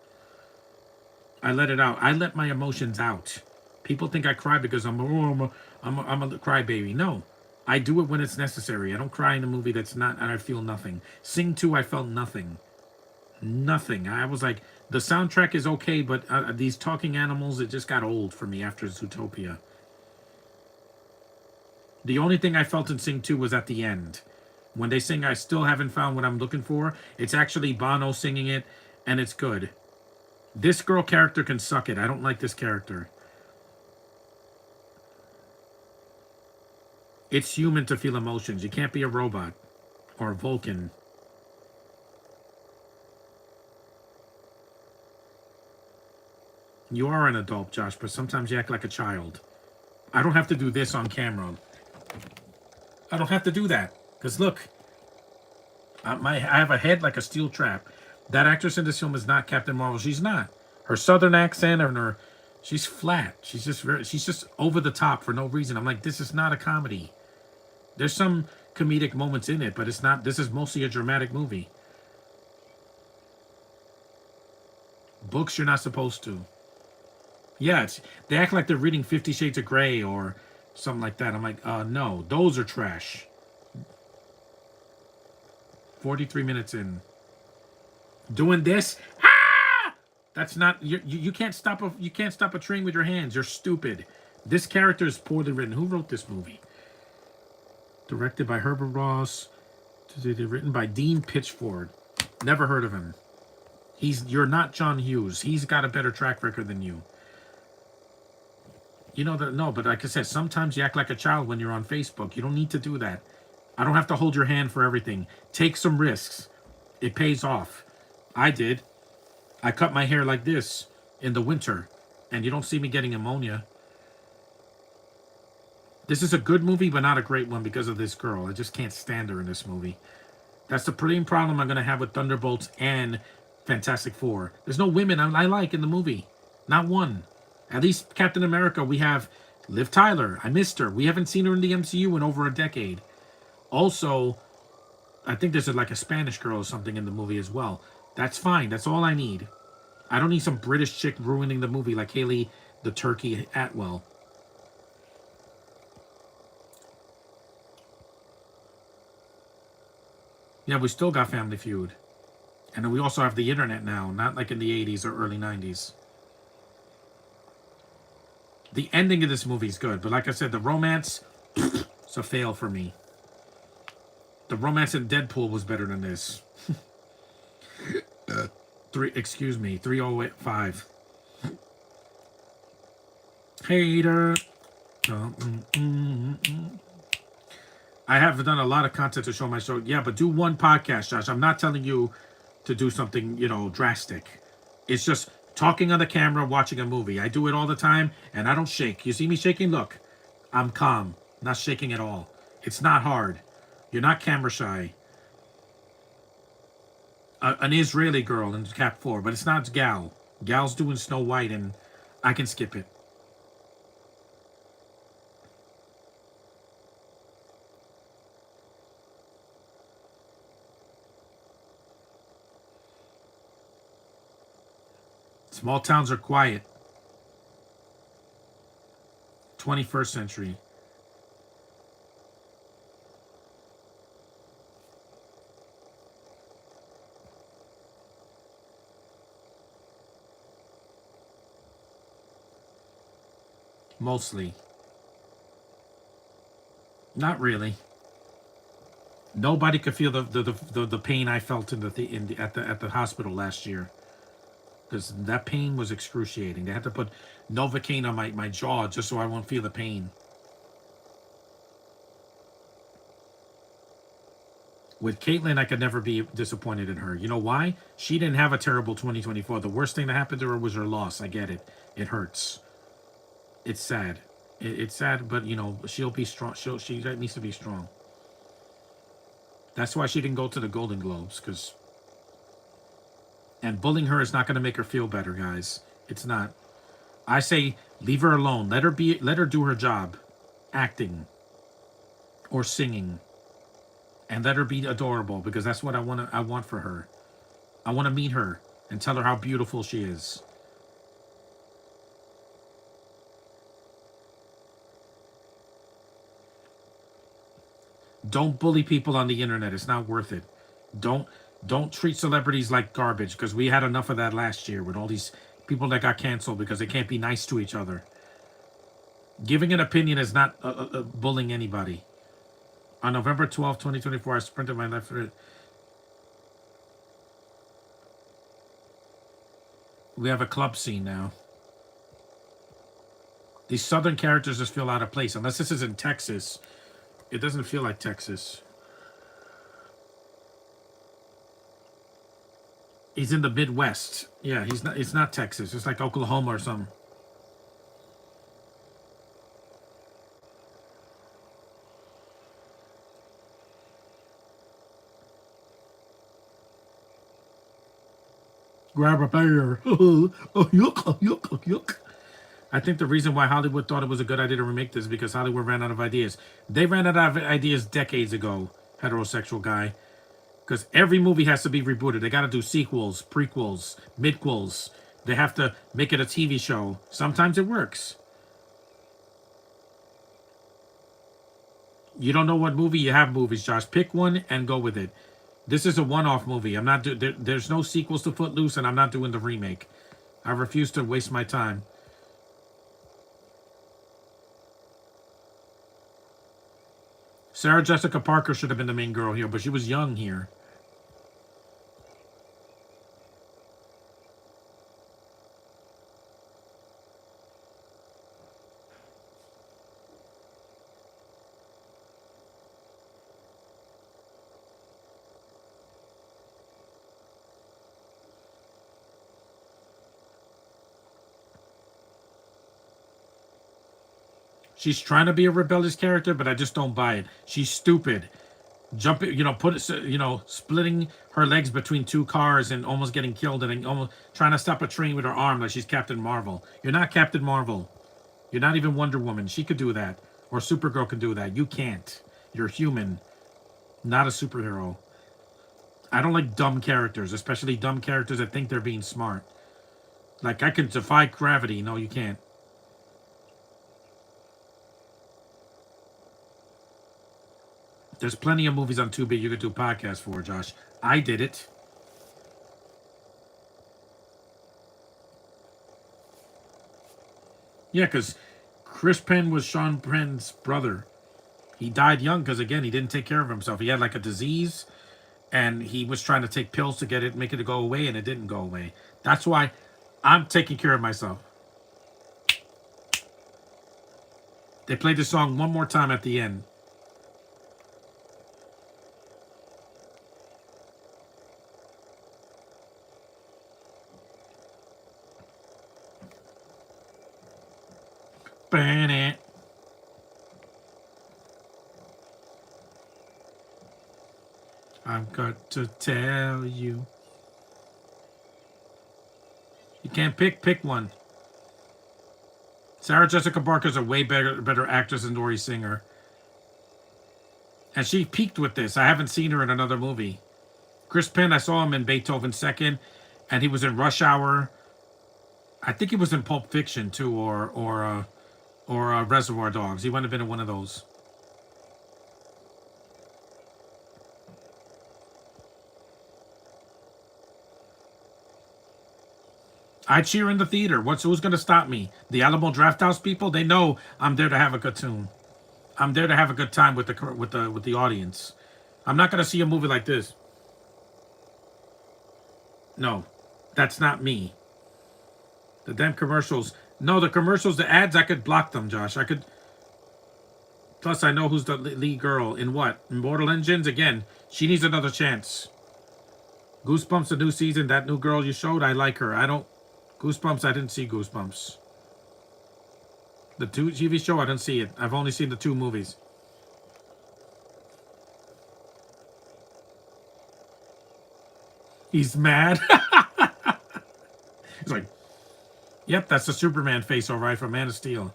[SPEAKER 1] I let it out. I let my emotions out. People think I cry because I'm a crybaby. No, I do it when it's necessary. I don't cry in a movie that's not, and I feel nothing. Sing 2, I felt nothing. Nothing. I was like, the soundtrack is okay, but these talking animals, it just got old for me after Zootopia. The only thing I felt in Sing 2 was at the end. When they sing, I still haven't found what I'm looking for. It's actually Bono singing it, and it's good. This girl character can suck it. I don't like this character. It's human to feel emotions. You can't be a robot or a Vulcan. You are an adult, Josh, but sometimes you act like a child. I don't have to do this on camera. I don't have to do that. Because look, I have a head like a steel trap. That actress in this film is not Captain Marvel. She's not. Her southern accent and she's flat. She's just over the top for no reason. I'm like, this is not a comedy. There's some comedic moments in it, but it's not. This is mostly a dramatic movie. Books you're not supposed to. Yeah, they act like they're reading 50 Shades of Grey or something like that. I'm like, no, those are trash. 43 minutes in. Doing this? Ah! That's not you can't stop a train with your hands. You're stupid. This character is poorly written. Who wrote this movie? Directed by Herbert Ross. Written by Dean Pitchford. Never heard of him. You're not John Hughes. He's got a better track record than you. You know that? No, but like I said, sometimes you act like a child when you're on Facebook. You don't need to do that. I don't have to hold your hand for everything. Take some risks. It pays off. I did. I cut my hair like this in the winter, and you don't see me getting pneumonia. This is a good movie, but not a great one because of this girl. I just can't stand her in this movie. That's the main problem I'm going to have with Thunderbolts and Fantastic Four. There's no women I like in the movie. Not one. At least Captain America, we have Liv Tyler. I missed her. We haven't seen her in the MCU in over a decade. Also, I think there's like a Spanish girl or something in the movie as well. That's fine. That's all I need. I don't need some British chick ruining the movie like Haley the Turkey Atwell. Yeah, we still got Family Feud. And then we also have the internet now, not like in the 80s or early 90s. The ending of this movie is good, but like I said, the romance, it's a fail for me. The romance in Deadpool was better than this. Excuse me, 305. Hater. I have done a lot of content to show my show. Yeah, but do one podcast, Josh. I'm not telling you to do something, drastic. It's just talking on the camera, watching a movie. I do it all the time, and I don't shake. You see me shaking? Look, I'm calm, not shaking at all. It's not hard. You're not camera shy. An Israeli girl in Cap 4, but it's not Gal. Gal's doing Snow White, and I can skip it. Small towns are quiet. 21st century. Mostly. Not really. Nobody could feel the pain I felt at the hospital last year, because that pain was excruciating. They had to put Novocaine on my jaw just so I won't feel the pain. With Caitlyn, I could never be disappointed in her. You know why? She didn't have a terrible 2024. The worst thing that happened to her was her loss. I get it. It hurts. It's sad. It's sad, but she'll be strong. She needs to be strong. That's why she didn't go to the Golden Globes, and bullying her is not going to make her feel better, guys. It's not. I say leave her alone. Let her do her job, acting or singing, and let her be adorable, because that's what I want for her. I want to meet her and tell her how beautiful she is. Don't bully people on the internet. It's not worth it. Don't don't treat celebrities like garbage, because we had enough of that last year with all these people that got canceled because they can't be nice to each other. Giving an opinion is not bullying anybody. On November 12th, 2024, I sprinted my left foot. We have a club scene now. These southern characters just feel out of place. Unless this is in Texas, it doesn't feel like Texas. He's in the Midwest. Yeah, he's not. It's not Texas. It's like Oklahoma or something. Grab a bear. Oh, yuck, yuck, yuck. I think the reason why Hollywood thought it was a good idea to remake this is because Hollywood ran out of ideas. They ran out of ideas decades ago, heterosexual guy. Because every movie has to be rebooted. They got to do sequels, prequels, midquels. They have to make it a TV show. Sometimes it works. You don't know what movie, you have movies, Josh. Pick one and go with it. This is a one-off movie. I'm not there's no sequels to Footloose, and I'm not doing the remake. I refuse to waste my time. Sarah Jessica Parker should have been the main girl here, but she was young here. She's trying to be a rebellious character, but I just don't buy it. She's stupid. Jumping, splitting her legs between two cars and almost getting killed, and then almost trying to stop a train with her arm like she's Captain Marvel. You're not Captain Marvel. You're not even Wonder Woman. She could do that. Or Supergirl could do that. You can't. You're human, not a superhero. I don't like dumb characters, especially dumb characters that think they're being smart. Like, I can defy gravity. No, you can't. There's plenty of movies on Tubi you could do podcasts for, Josh. I did it. Yeah, because Chris Penn was Sean Penn's brother. He died young because, again, he didn't take care of himself. He had like a disease, and he was trying to take pills to get it, make it go away, and it didn't go away. That's why I'm taking care of myself. They played the song one more time at the end. Ban it. I've got to tell you. You can't pick one. Sarah Jessica Parker's a way better actress than Lori Singer. And she peaked with this. I haven't seen her in another movie. Chris Penn, I saw him in Beethoven Second, and he was in Rush Hour. I think he was in Pulp Fiction too, or Reservoir Dogs. He might have been in one of those. I cheer in the theater. Who's going to stop me? The Alamo Drafthouse people. They know I'm there to have a good tune. I'm there to have a good time with the audience. I'm not going to see a movie like this. No, that's not me. The damn commercials. No, the commercials, the ads, I could block them, Josh. I could. Plus, I know who's the lead girl in what? Mortal Engines? Again, she needs another chance. Goosebumps, the new season, that new girl you showed, I like her. I don't. Goosebumps, I didn't see Goosebumps. The TV show, I didn't see it. I've only seen the 2 movies. He's mad. He's like, yep, that's the Superman face, all right, from Man of Steel.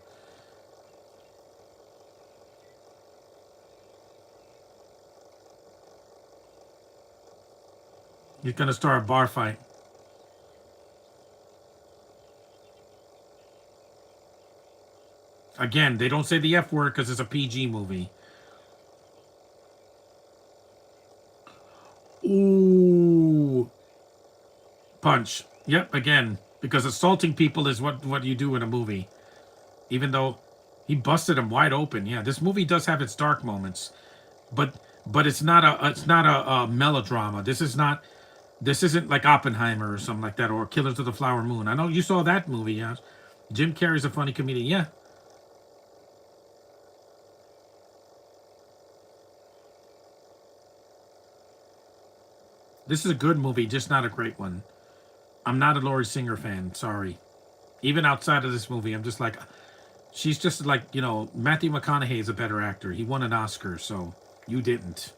[SPEAKER 1] He's gonna start a bar fight. Again, they don't say the F word because it's a PG movie. Ooh. Punch. Yep, again. Because assaulting people is what you do in a movie. Even though he busted him wide open. Yeah, this movie does have its dark moments. But it's not a melodrama. This isn't like Oppenheimer or something like that, or Killers of the Flower Moon. I know you saw that movie, yeah. Jim Carrey's a funny comedian, yeah. This is a good movie, just not a great one. I'm not a Laurie Singer fan, sorry. Even outside of this movie, I'm just like, she's just like, Matthew McConaughey is a better actor. He won an Oscar, so you didn't.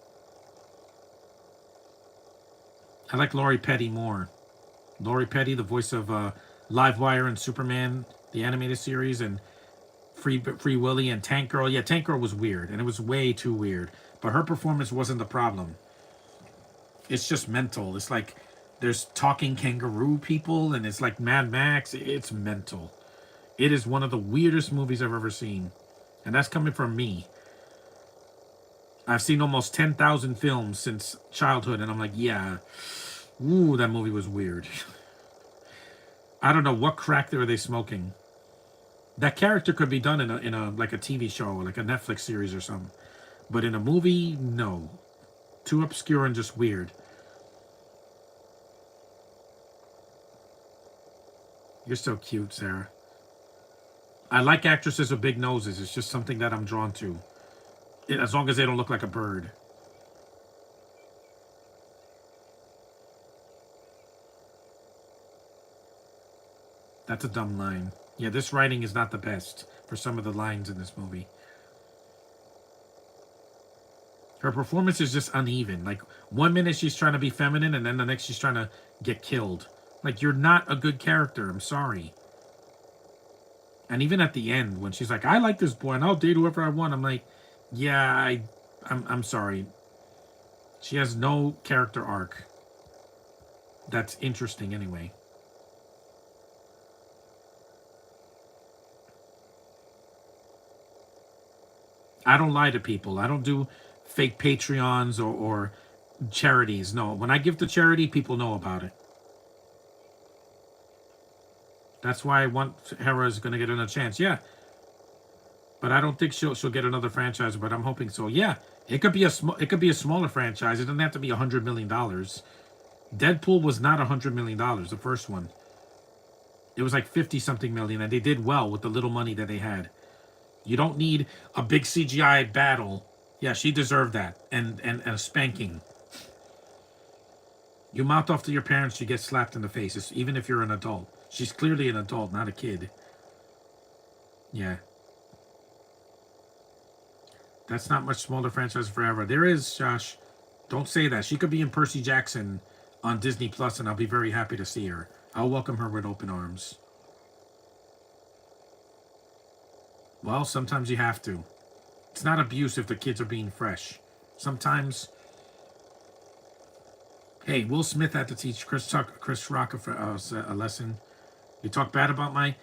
[SPEAKER 1] I like Lori Petty more. Lori Petty, the voice of Livewire and Superman, the animated series, and Free Willy and Tank Girl. Yeah, Tank Girl was weird, and it was way too weird. But her performance wasn't the problem. It's just mental. It's like there's talking kangaroo people, and it's like Mad Max. It's mental. It is one of the weirdest movies I've ever seen. And that's coming from me. I've seen almost 10,000 films since childhood, and I'm like, yeah, ooh, that movie was weird. I don't know what crack were they smoking. That character could be done in a like a TV show, like a Netflix series or something. But in a movie, no. Too obscure and just weird. You're so cute, Sarah. I like actresses with big noses. It's just something that I'm drawn to. As long as they don't look like a bird. That's a dumb line. Yeah, this writing is not the best for some of the lines in this movie. Her performance is just uneven. Like, 1 minute she's trying to be feminine, and then the next she's trying to get killed. Like, you're not a good character. I'm sorry. And even at the end, when she's like, I like this boy, and I'll date whoever I want. I'm like, yeah, I'm sorry. She has no character arc. That's interesting anyway. I don't lie to people. I don't do fake Patreons or charities. No, when I give to charity, people know about it. That's why I want Hera is going to get another chance. Yeah. but I don't think she'll get another franchise. But I'm hoping so. Yeah, it could be a smaller franchise. It doesn't have to be $100 million. Deadpool was not $100 million. The first one, it was like 50 something million, and they did well with the little money that they had. You don't need a big CGI battle. Yeah, she deserved that, and a spanking. You mouth off to your parents, you get slapped in the face. Even if you're an adult. She's clearly an adult, not a kid. Yeah. That's not much smaller franchise forever. There is, Josh. Don't say that. She could be in Percy Jackson on Disney Plus, and I'll be very happy to see her. I'll welcome her with open arms. Well, sometimes you have to. It's not abuse if the kids are being fresh. Sometimes, hey, Will Smith had to teach Chris Rock a lesson. You talk bad about my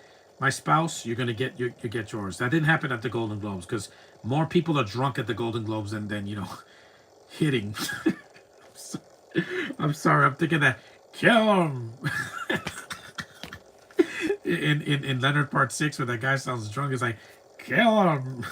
[SPEAKER 1] spouse, you're gonna get you get yours. That didn't happen at the Golden Globes because more people are drunk at the Golden Globes than hitting. I'm sorry. I'm thinking that kill him in Leonard Part 6 where that guy sounds drunk. It's like kill him.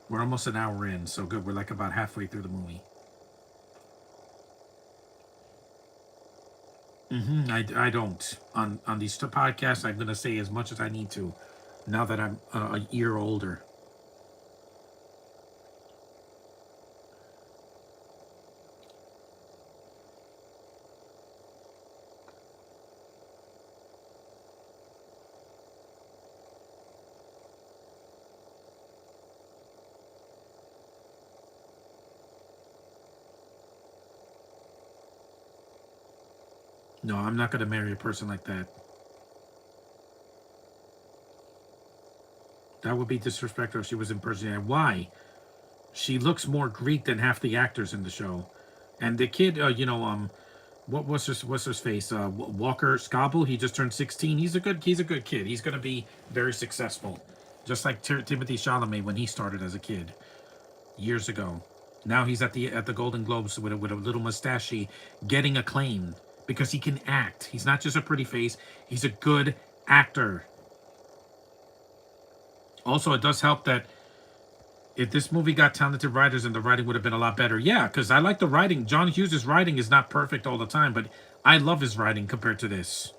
[SPEAKER 1] We're almost an hour in, so good. We're like about halfway through the movie. I don't on these podcasts. I'm gonna say as much as I need to. Now that I'm a year older. No, I'm not gonna marry a person like that. That would be disrespectful if she was impersonating. Why? She looks more Greek than half the actors in the show. And the kid, what's his face? Walker Scobble. He just turned 16. He's a good kid. He's gonna be very successful, just like Timothy Chalamet when he started as a kid years ago. Now he's at the Golden Globes with a little mustache, getting acclaim because he can act. He's not just a pretty face. He's a good actor. Also, it does help that if this movie got talented writers and the writing would have been a lot better. Yeah, because I like the writing. John Hughes' writing is not perfect all the time, but I love his writing compared to this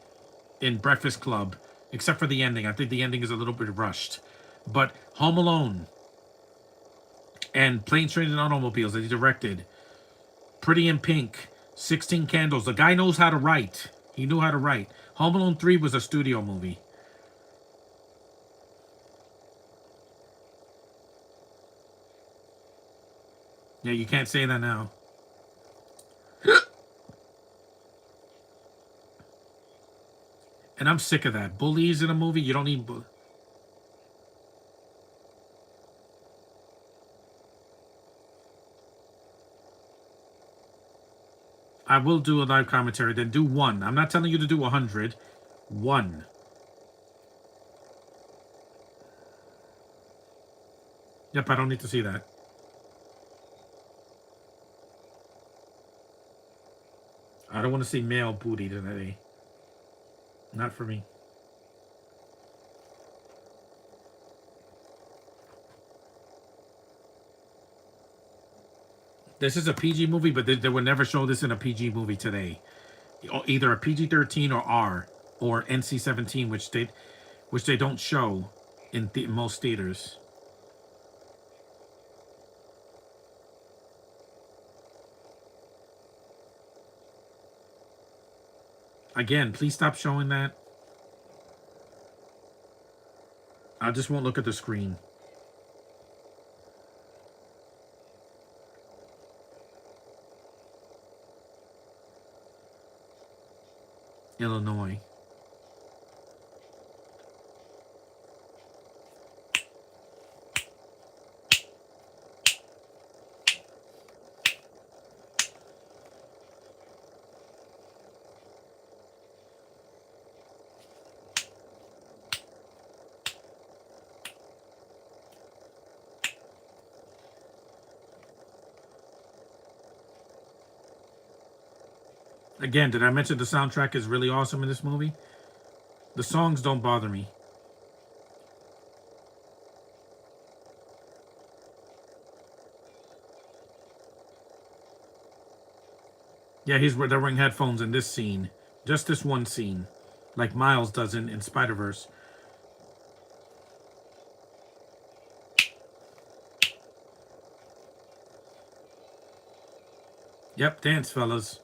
[SPEAKER 1] in Breakfast Club, except for the ending. I think the ending is a little bit rushed. But Home Alone and Planes, Trains, and Automobiles that he directed, Pretty in Pink, 16 Candles. The guy knows how to write. He knew how to write. Home Alone 3 was a studio movie. Yeah, you can't say that now. And I'm sick of that. Bullies in a movie, you don't need... I will do a live commentary, then do one. I'm not telling you to do 100. One. Yep, I don't need to see that. I don't want to see male booty today. Not for me. This is a PG movie, but they would never show this in a PG movie today. Either a PG-13 or R or NC-17, which they don't show in most theaters. Again, please stop showing that. I just won't look at the screen. Illinois. Again, did I mention the soundtrack is really awesome in this movie? The songs don't bother me. Yeah, they're wearing headphones in this scene. Just this one scene. Like Miles does in Spider-Verse. Yep, dance, fellas.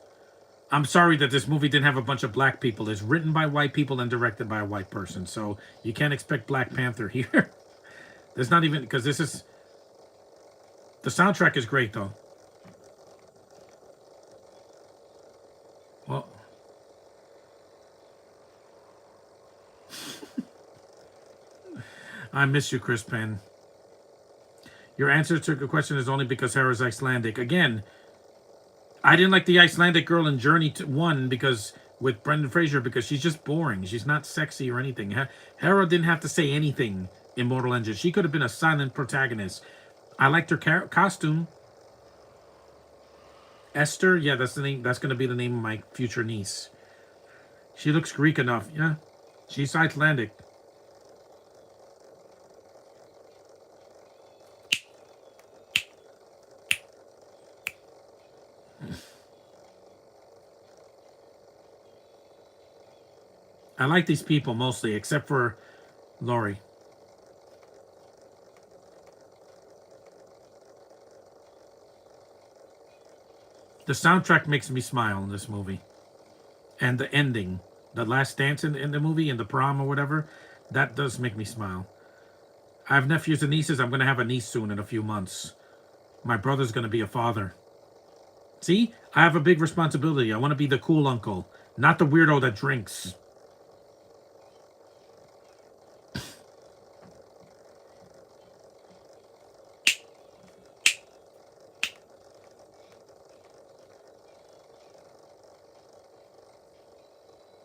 [SPEAKER 1] I'm sorry that this movie didn't have a bunch of black people. It's written by white people and directed by a white person. So you can't expect Black Panther here. There's not even, because this is, the soundtrack is great though. Well, I miss you, Chris Penn. Your answer to the question is only because Hera's Icelandic. Again, I didn't like the Icelandic girl in Journey to 1 because with Brendan Fraser because she's just boring. She's not sexy or anything. Hera didn't have to say anything in Mortal Engines. She could have been a silent protagonist. I liked her costume. Esther, yeah, that's the name. That's going to be the name of my future niece. She looks Greek enough. Yeah, she's Icelandic. I like these people mostly, except for Laurie. The soundtrack makes me smile in this movie. And the ending, the last dance in the movie, in the prom or whatever, that does make me smile. I have nephews and nieces. I'm going to have a niece soon in a few months. My brother's going to be a father. See, I have a big responsibility. I want to be the cool uncle, not the weirdo that drinks.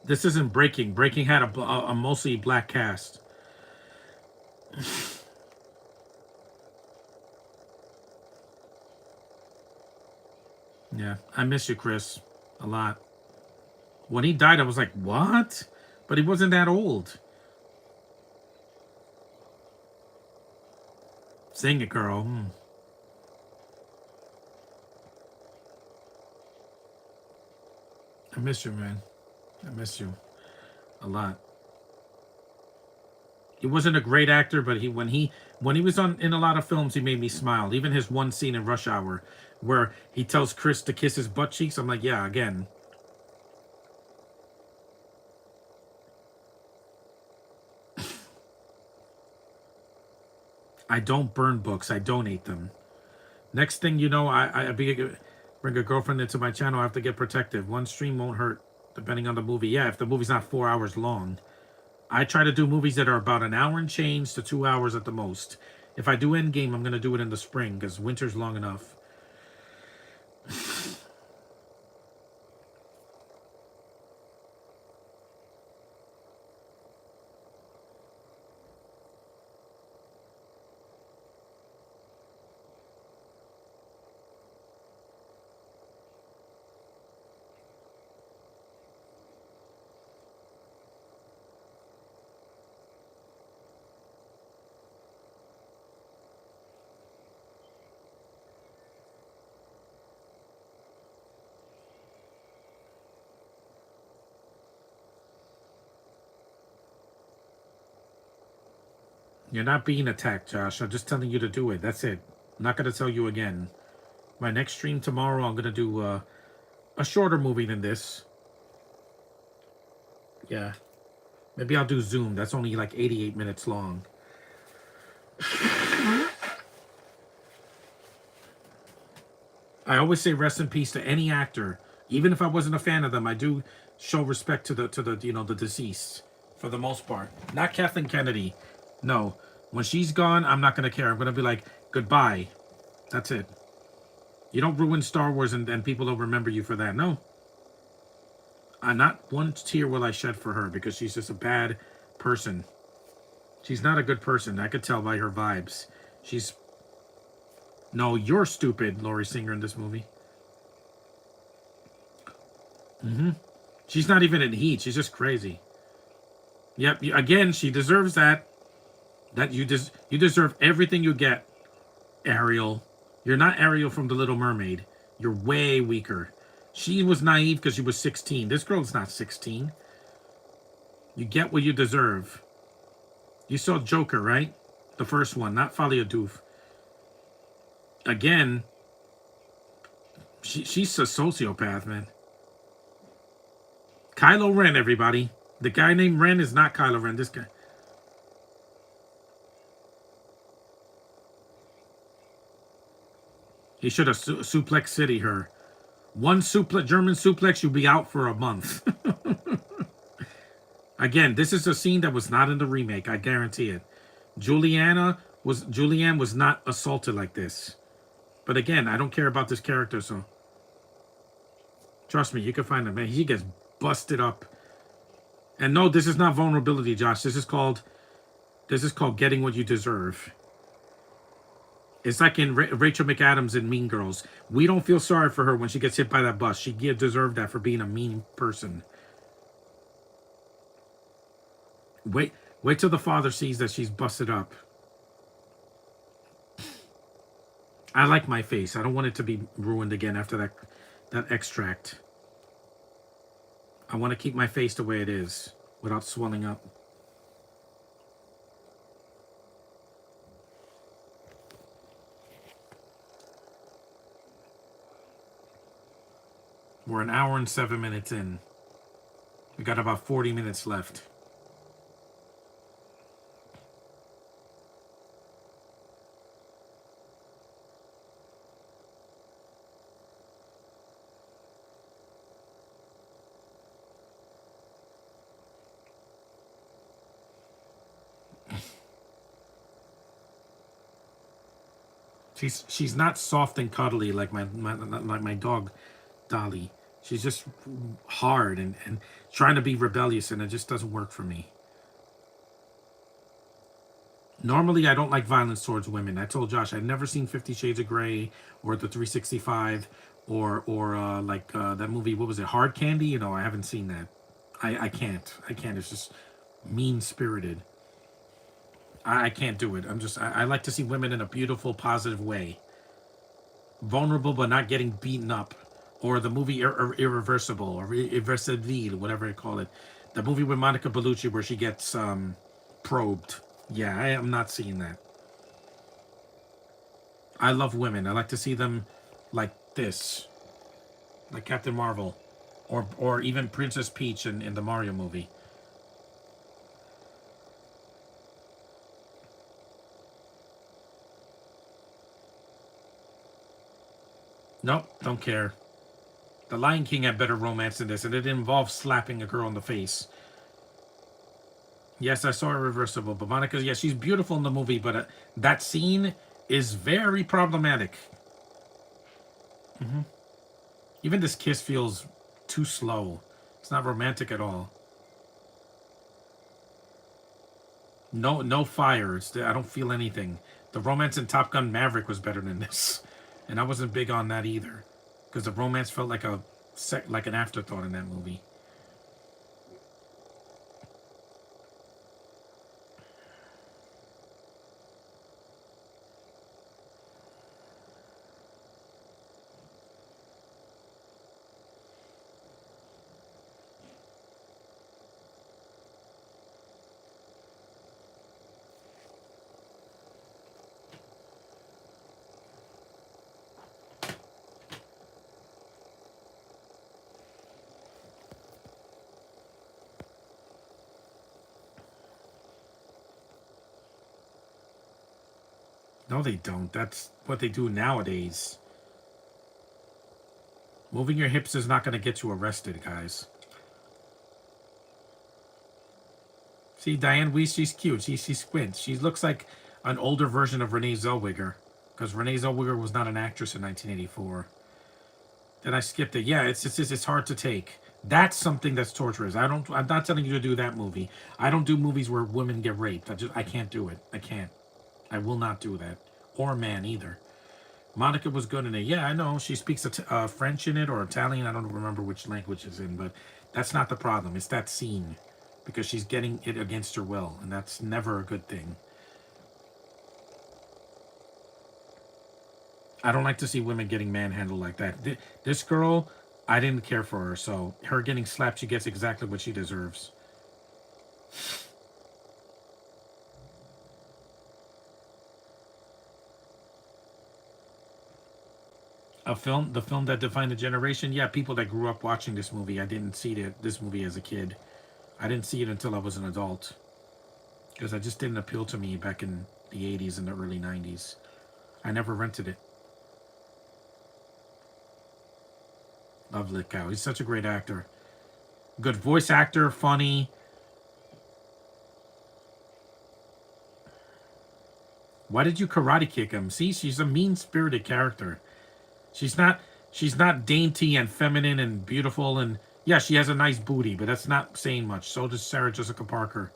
[SPEAKER 1] This isn't Breaking. Breaking had a mostly black cast. Yeah, I miss you, Chris, a lot. When he died, I was like, what? But he wasn't that old. Sing it, girl. I miss you, man. I miss you a lot. He wasn't a great actor, but when he was on in a lot of films, he made me smile. Even his one scene in Rush Hour, where he tells Chris to kiss his butt cheeks. I'm like, yeah, again. I don't burn books. I donate them. Next thing you know, bring a girlfriend into my channel. I have to get protective. One stream won't hurt, depending on the movie. Yeah, if the movie's not 4 hours long. I try to do movies that are about an hour and change to 2 hours at the most. If I do Endgame, I'm going to do it in the spring because winter's long enough. You're not being attacked, Josh. I'm just telling you to do it. That's it. I'm not going to tell you again. My next stream tomorrow, I'm going to do a shorter movie than this. Yeah. Maybe I'll do Zoom. That's only like 88 minutes long. I always say rest in peace to any actor. Even if I wasn't a fan of them, I do show respect to the the deceased for the most part. Not Kathleen Kennedy. No. When she's gone, I'm not gonna care. I'm gonna be like, goodbye. That's it. You don't ruin Star Wars and people don't remember you for that. No. Not one tear will I shed for her because she's just a bad person. She's not a good person. I could tell by her vibes. She's... No, you're stupid, Laurie Singer in this movie. She's not even in heat. She's just crazy. Yep. Again, she deserves that. That you deserve everything you get, Ariel. You're not Ariel from The Little Mermaid. You're way weaker. She was naive because she was 16. This girl's not 16. You get what you deserve. You saw Joker, right? The first one, not Falia Doof. Again, she's a sociopath, man. Kylo Ren, everybody. The guy named Ren is not Kylo Ren. This guy. He should have suplex city her. One German suplex, you'll be out for a month. Again, this is a scene that was not in the remake. I guarantee it. Julianne was not assaulted like this. But again, I don't care about this character, so trust me, you can find him. Man, he gets busted up. And no, this is not vulnerability, Josh. This is called getting what you deserve. It's like in Rachel McAdams in Mean Girls. We don't feel sorry for her when she gets hit by that bus. She deserved that for being a mean person. Wait till the father sees that she's busted up. I like my face. I don't want it to be ruined again after that extract. I want to keep my face the way it is without swelling up. We're an hour and 7 minutes in. We got about 40 minutes left. She's not soft and cuddly like my dog Dolly. She's just hard and trying to be rebellious, and it just doesn't work for me. Normally, I don't like violence towards women. I told Josh I'd never seen 50 Shades of Grey or the 365 or that movie. What was it? Hard Candy? You know, I haven't seen that. I can't. It's just mean spirited. I can't do it. I like to see women in a beautiful, positive way. Vulnerable, but not getting beaten up. Or the movie Irreversible, or Irreversible, whatever they call it. The movie with Monica Bellucci where she gets probed. Yeah, I am not seeing that. I love women. I like to see them like this. Like Captain Marvel. Or even Princess Peach in the Mario movie. Nope, don't care. The Lion King had better romance than this, and it involves slapping a girl in the face. Yes, I saw Irreversible, but Monica, yeah, she's beautiful in the movie, but that scene is very problematic. Even this kiss feels too slow. It's not romantic at all. No fire. I don't feel anything. The romance in Top Gun Maverick was better than this, and I wasn't big on that either, because the romance felt like an afterthought in that movie. No, they don't. That's what they do nowadays. Moving your hips is not going to get you arrested, guys. See, Diane Weiss, she's cute. She squints. She looks like an older version of Renee Zellweger, because Renee Zellweger was not an actress in 1984. Then I skipped it. Yeah, it's hard to take. That's something that's torturous. I'm not telling you to do that movie. I don't do movies where women get raped. I can't do it. I can't. I will not do that. Or a man either. Monica was good in it. Yeah, I know. She speaks French in it or Italian. I don't remember which language it's in, but that's not the problem. It's that scene because she's getting it against her will, and that's never a good thing. I don't like to see women getting manhandled like that. This girl, I didn't care for her, so her getting slapped, she gets exactly what she deserves. The film that defined a generation. Yeah, people that grew up watching this movie. I didn't see this movie as a kid. I didn't see it until I was an adult because it just didn't appeal to me back in the 80s and the early 90s. I never rented it. Love Lithgow. He's such a great actor. Good voice actor, funny. Why did you karate kick him? See, she's a mean-spirited character. She's not she's not dainty and feminine and beautiful and yeah, she has a nice booty, but that's not saying much. So does Sarah Jessica Parker.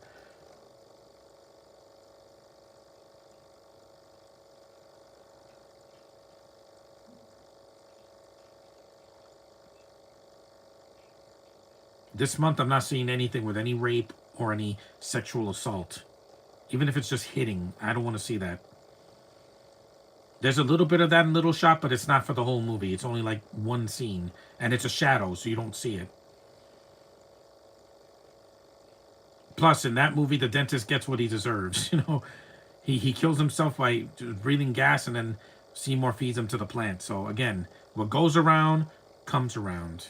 [SPEAKER 1] This month I'm not seeing anything with any rape or any sexual assault. Even if it's just hitting, I don't want to see that. There's a little bit of that in Little Shop, but it's not for the whole movie. It's only like one scene, and it's a shadow, so you don't see it. Plus, in that movie, the dentist gets what he deserves. He kills himself by breathing gas, and then Seymour feeds him to the plant. So again, what goes around comes around.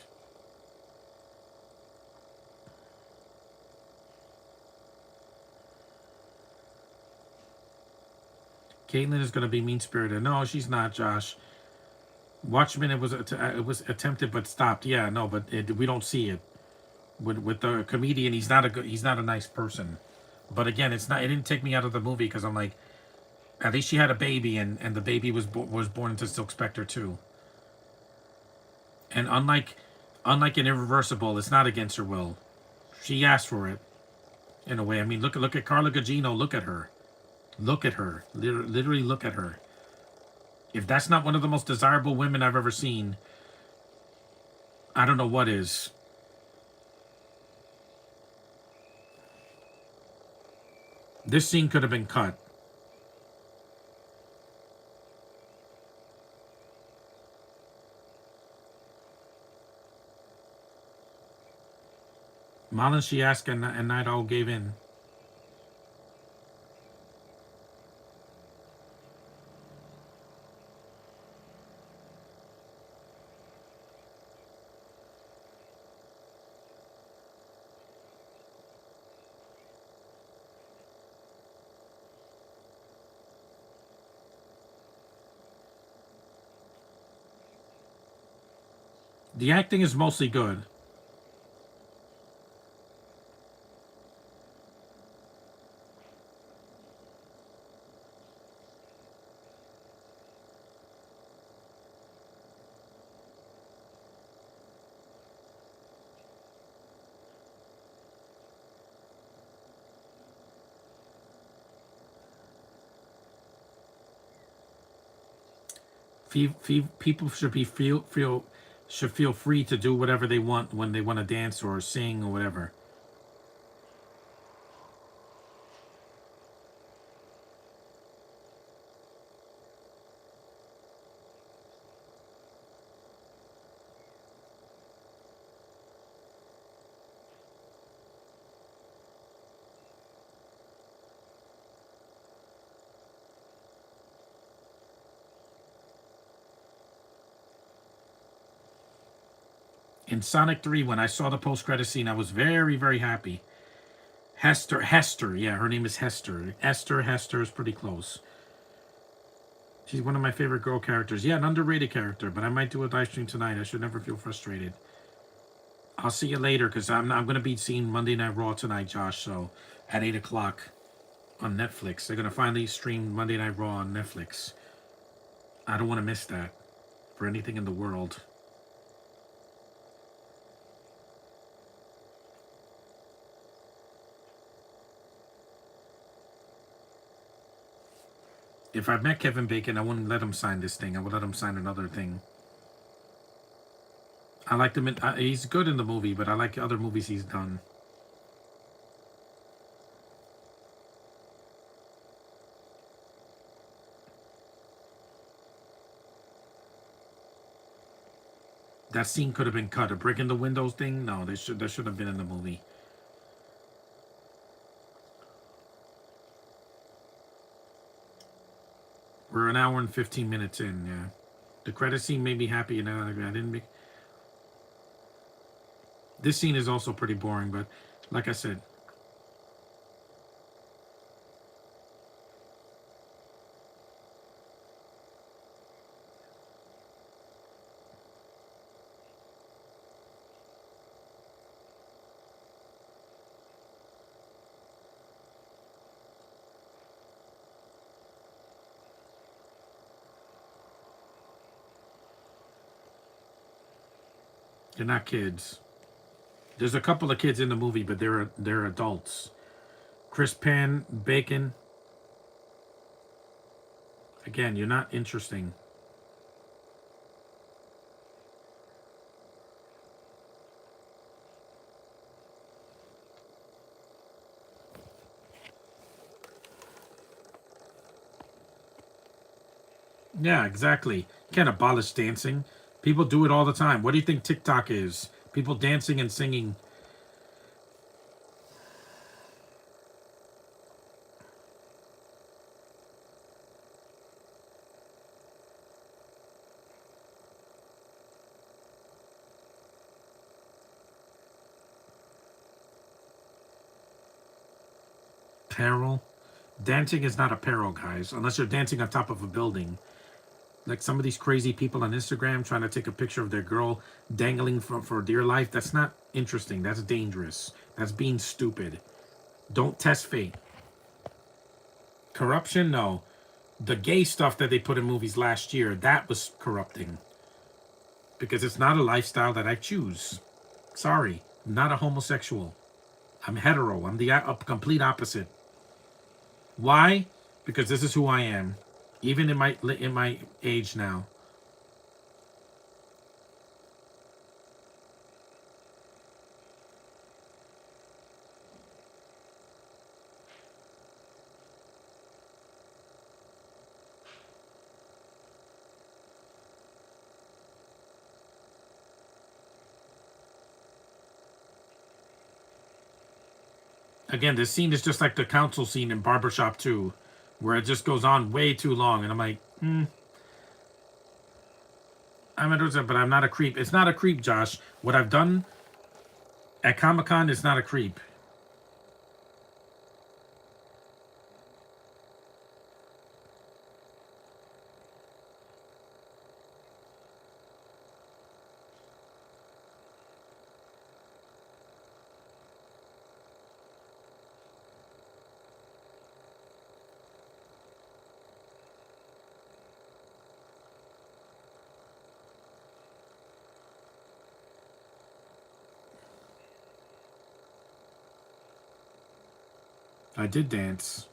[SPEAKER 1] Caitlyn is going to be mean spirited. No, she's not, Josh. Watchmen, it was attempted but stopped. Yeah, no, but we don't see it with the comedian. He's not a nice person. But again, it's not. It didn't take me out of the movie because I'm like, at least she had a baby, and the baby was born into Silk Spectre too. And unlike an Irreversible, it's not against her will. She asked for it in a way. I mean, look at Carla Gugino. Look at her. Look at her. Literally look at her. If that's not one of the most desirable women I've ever seen, I don't know what is. This scene could have been cut. Malin she asked and Night Owl gave in. The acting is mostly good. People should be feel should feel free to do whatever they want when they want to dance or sing or whatever. In Sonic 3, when I saw the post-credit scene, I was very, very happy. Hester, yeah, her name is Hester. Hester is pretty close. She's one of my favorite girl characters. Yeah, an underrated character, but I might do a live stream tonight. I should never feel frustrated. I'll see you later because I'm going to be seeing Monday Night Raw tonight, Josh. So at 8 o'clock on Netflix. They're going to finally stream Monday Night Raw on Netflix. I don't want to miss that for anything in the world. If I met Kevin Bacon, I wouldn't let him sign this thing. I would let him sign another thing. I liked him. He's good in the movie, but I like other movies he's done. That scene could have been cut. A brick in the windows thing? No, that should have been in the movie. We're an hour and 15 minutes in, yeah. The credit scene made me happy, and I didn't make... This scene is also pretty boring, but like I said... They're not kids. There's a couple of kids in the movie, but they're adults. Chris Penn, Bacon. Again, you're not interesting. Yeah, exactly. You can't abolish dancing. People do it all the time. What do you think TikTok is? People dancing and singing. Peril. Dancing is not a peril, guys. Unless you're dancing on top of a building. Like some of these crazy people on Instagram trying to take a picture of their girl dangling for dear life. That's not interesting. That's dangerous. That's being stupid. Don't test fate. Corruption? No. The gay stuff that they put in movies last year, that was corrupting. Because it's not a lifestyle that I choose. Sorry. I'm not a homosexual. I'm hetero. I'm the complete opposite. Why? Because this is who I am. Even in my age now. Again, this scene is just like the council scene in Barbershop 2, where it just goes on way too long, and I'm like, I'm interested, but I'm not a creep. It's not a creep, Josh. What I've done at Comic-Con is not a creep. I did dance.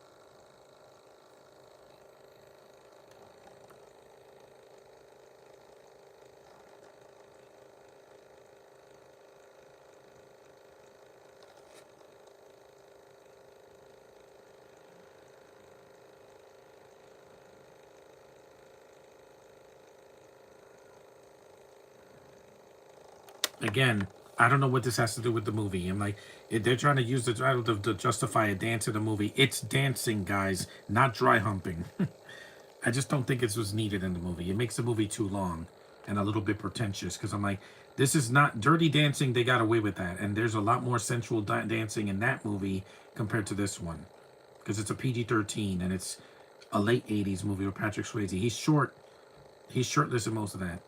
[SPEAKER 1] Again, I don't know what this has to do with the movie. I'm like, they're trying to use the title to justify a dance in the movie. It's dancing, guys, not dry humping. I just don't think it was needed in the movie. It makes the movie too long and a little bit pretentious because I'm like, this is not Dirty Dancing. They got away with that. And there's a lot more sensual dancing in that movie compared to this one because it's a PG-13 and it's a late 80s movie with Patrick Swayze. He's short. He's shirtless in most of that.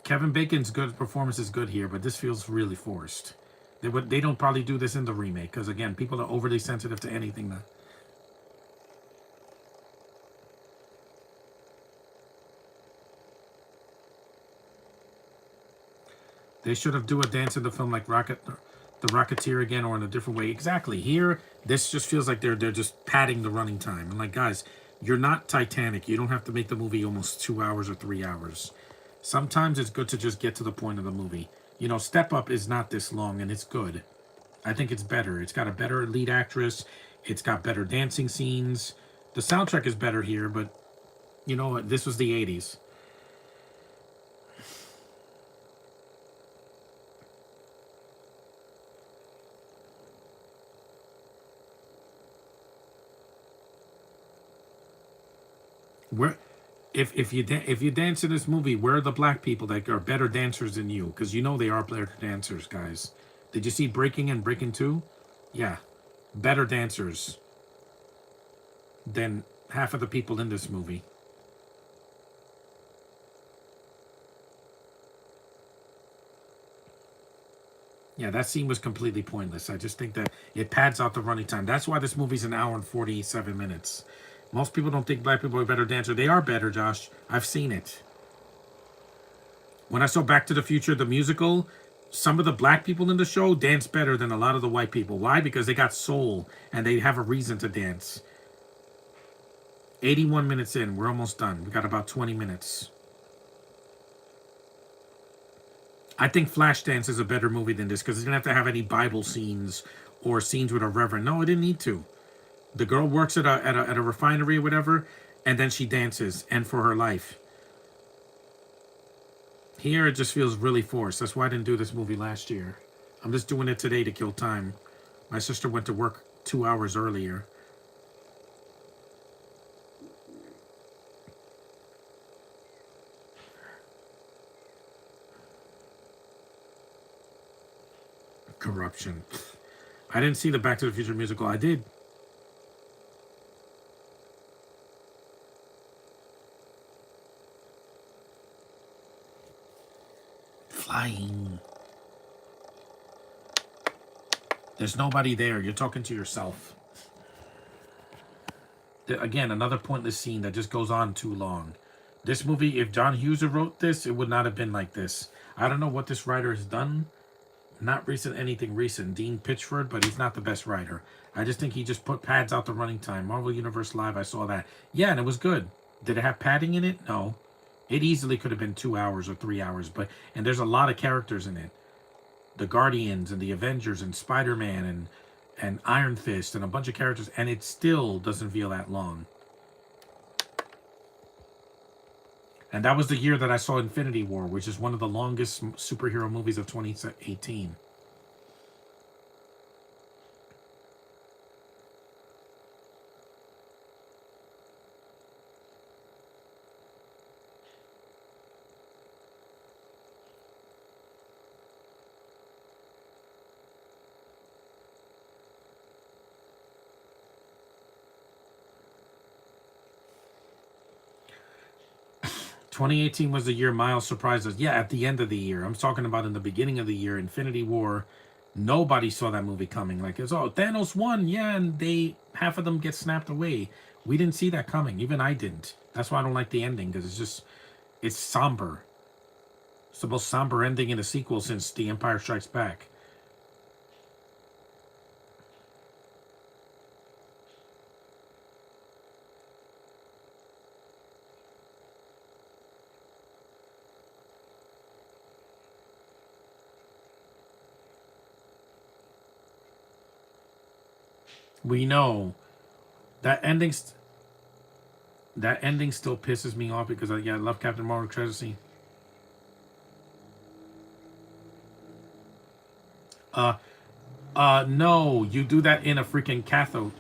[SPEAKER 1] Kevin Bacon's good performance is good here, but this feels really forced. They don't probably do this in the remake because again, people are overly sensitive to anything that. They should have do a dance in the film like the Rocketeer again, or in a different way. Exactly. Here, this just feels like they're just padding the running time. I'm like, guys, You're not Titanic. You don't have to make the movie almost 2 hours or 3 hours. Sometimes it's good to just get to the point of the movie. You know, Step Up is not this long and it's good. I think it's better. It's got a better lead actress. It's got better dancing scenes. The soundtrack is better here, but you know what? This was the 80s. Where if you dance in this movie, where are the black people that are better dancers than you? Because you know they are better dancers, guys. Did you see Breaking and Breaking 2? Yeah. Better dancers than half of the people in this movie. Yeah, that scene was completely pointless. I just think that it pads out the running time. That's why this movie's an hour and 47 minutes. Most people don't think black people are better dancers. They are better, Josh. I've seen it. When I saw Back to the Future, the musical, some of the black people in the show dance better than a lot of the white people. Why? Because they got soul and they have a reason to dance. 81 minutes in. We're almost done. We got about 20 minutes. I think Flashdance is a better movie than this because it didn't have to have any Bible scenes or scenes with a reverend. No, it didn't need to. The girl works at a refinery or whatever, and then she dances, and for her life. Here, it just feels really forced. That's why I didn't do this movie last year. I'm just doing it today to kill time. My sister went to work 2 hours earlier. Corruption. I didn't see the Back to the Future musical. I did. Flying. There's nobody there. You're talking to yourself. Again, another pointless scene that just goes on too long. This movie, if John Hughes wrote this, it would not have been like this. I don't know what this writer has done. Not recent, anything recent. Dean Pitchford, but he's not the best writer. I just think he just put pads out the running time. Marvel Universe Live, I saw that. Yeah, and it was good. Did it have padding in it? No. It easily could have been 2 hours or 3 hours, and there's a lot of characters in it. The Guardians and the Avengers and Spider-Man and Iron Fist and a bunch of characters, and it still doesn't feel that long. And that was the year that I saw Infinity War, which is one of the longest superhero movies of 2018. '18 was the year Miles surprised us. Yeah, at the end of the year. I'm talking about in the beginning of the year, Infinity War. Nobody saw that movie coming. Like, it's, oh, Thanos won. Yeah, and half of them get snapped away. We didn't see that coming. Even I didn't. That's why I don't like the ending, because it's somber. It's the most somber ending in a sequel since The Empire Strikes Back. We know that ending. That ending still pisses me off because I love Captain Marvel treasure scene. Uh, no, you do that in a freaking Catholics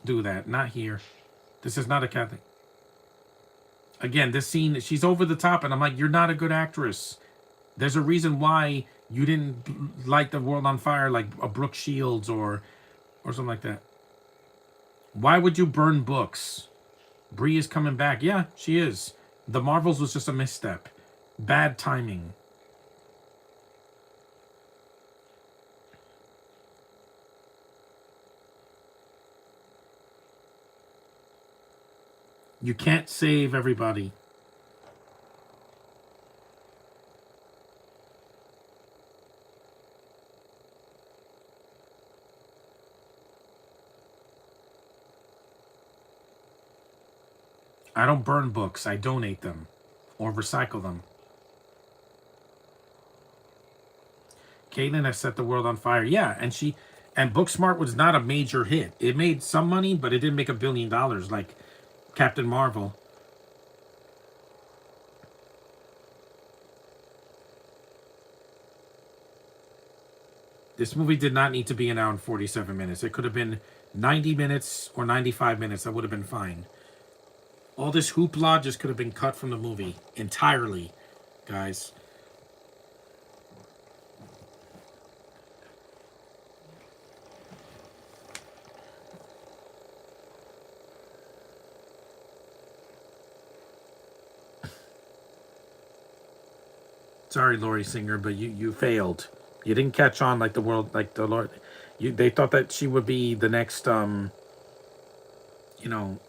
[SPEAKER 1] do that, not here. This is not a Catholic. Again, this scene, she's over the top, and I'm like, you're not a good actress. There's a reason why you didn't light the world on fire like a Brooke Shields or something like that. Why would you burn books? Bree is coming back. Yeah, she is. The Marvels was just a misstep. Bad timing. You can't save everybody. I don't burn books. I donate them or recycle them. Caitlin has set the world on fire. Yeah, and Booksmart was not a major hit. It made some money, but it didn't make $1 billion like Captain Marvel. This movie did not need to be an hour and 47 minutes. It could have been 90 minutes or 95 minutes. That would have been fine. All this hoopla just could have been cut from the movie entirely, guys. Sorry, Laurie Singer, but you failed. You didn't catch on like the world, like the Lord. They thought that she would be the next, I don't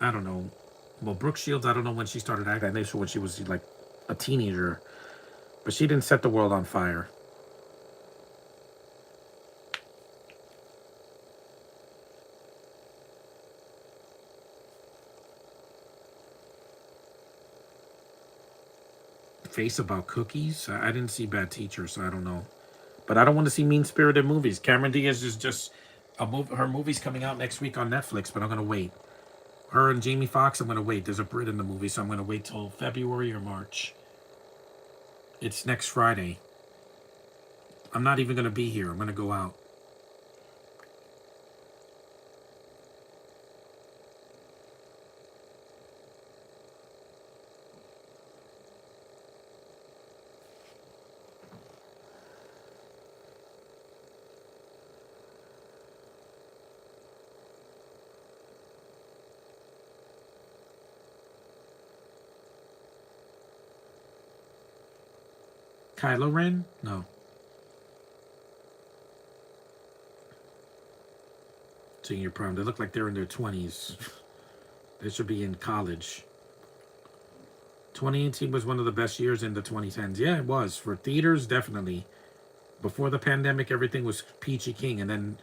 [SPEAKER 1] know. Well, Brooke Shields, I don't know when she started acting. I think when she was like a teenager, but she didn't set the world on fire. Face about cookies. I didn't see Bad Teacher, so I don't know. But I don't want to see mean-spirited movies. Cameron Diaz is just her movie's coming out next week on Netflix, but I'm gonna wait. Her and Jamie Foxx, I'm gonna wait. There's a Brit in the movie, so I'm gonna wait till February or March. It's next Friday. I'm not even gonna be here. I'm gonna go out. Kylo Ren? No. Senior prom. They look like they're in their 20s. They should be in college. 2018 was one of the best years in the 2010s. Yeah, it was. For theaters, definitely. Before the pandemic, everything was peachy king. And then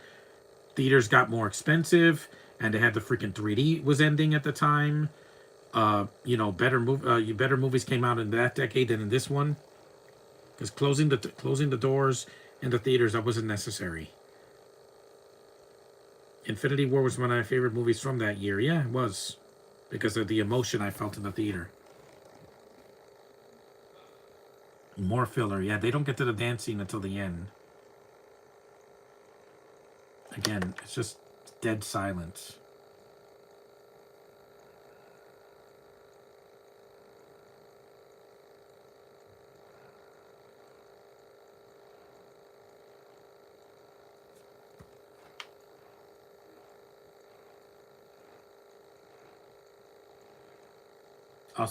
[SPEAKER 1] theaters got more expensive. And they had the freaking 3D was ending at the time. Better movies came out in that decade than in this one. Because closing the doors in the theaters, that wasn't necessary. Infinity War was one of my favorite movies from that year. Yeah, it was. Because of the emotion I felt in the theater. More filler. Yeah, they don't get to the dance scene until the end. Again, it's just dead silence.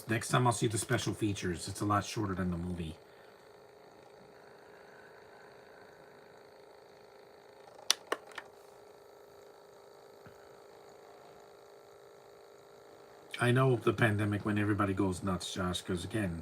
[SPEAKER 1] Next time I'll see the special features. It's a lot shorter than the movie. I know the pandemic when everybody goes nuts, Josh, because again,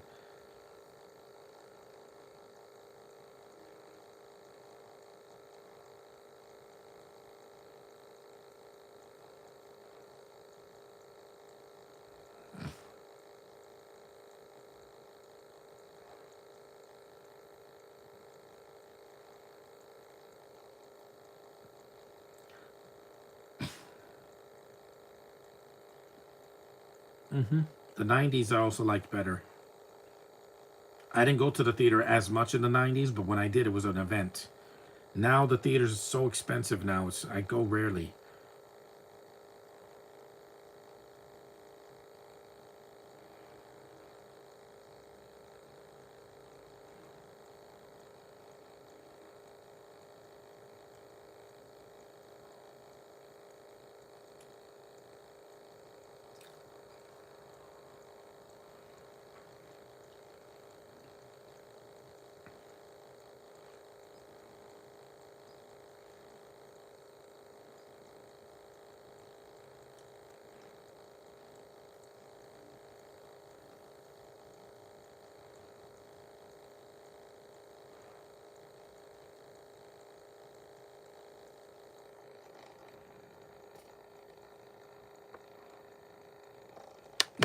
[SPEAKER 1] the 90s I also liked better. I didn't go to the theater as much in the 90s, but when I did, it was an event. Now the theaters are so expensive now. I go rarely.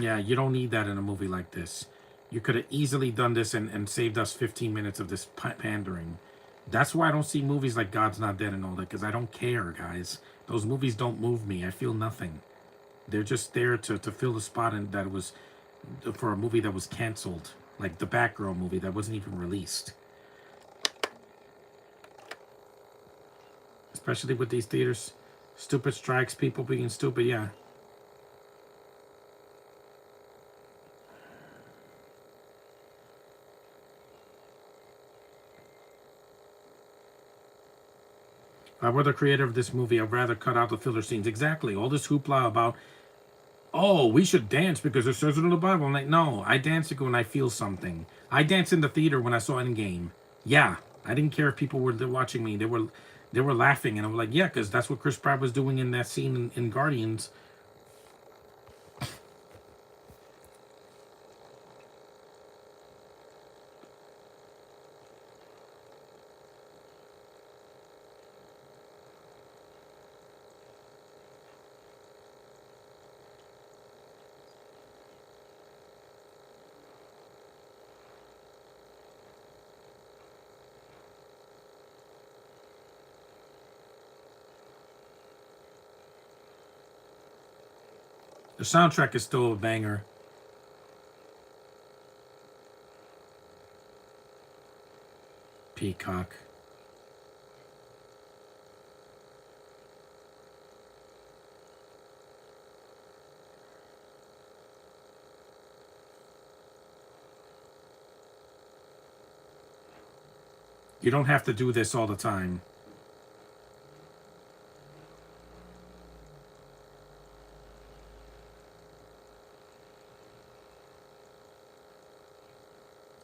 [SPEAKER 1] Yeah, you don't need that in a movie like this. You could have easily done this and saved us 15 minutes of this pandering. That's why I don't see movies like God's Not Dead and all that, because I don't care, guys. Those movies don't move me. I feel nothing. They're just there to fill the spot in that was for a movie that was canceled, like the Batgirl movie that wasn't even released. Especially with these theaters, stupid strikes, people being stupid. Yeah, if I were the creator of this movie, I'd rather cut out the filler scenes. Exactly. All this hoopla about, oh, we should dance because it says it in the Bible. I'm like, no, I dance when I feel something. I danced in the theater when I saw Endgame. Yeah, I didn't care if people were watching me. They were laughing, and I was like, yeah, because that's what Chris Pratt was doing in that scene in Guardians. The soundtrack is still a banger. Peacock. You don't have to do this all the time.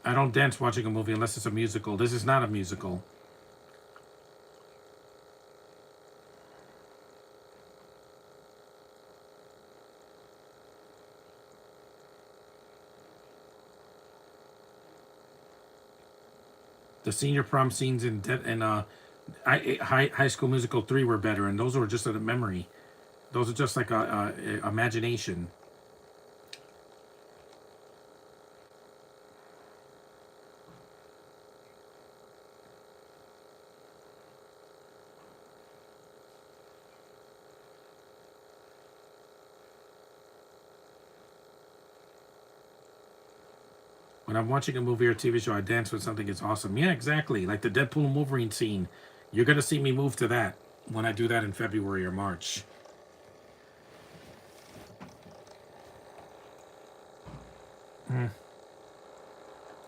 [SPEAKER 1] I don't dance watching a movie unless it's a musical. This is not a musical. The senior prom scenes in High School Musical 3 were better, and those were just a memory. Those are just like a imagination. When I'm watching a movie or TV show, I dance with something. It's awesome. Yeah, exactly. Like the Deadpool and Wolverine scene. You're gonna see me move to that when I do that in February or March.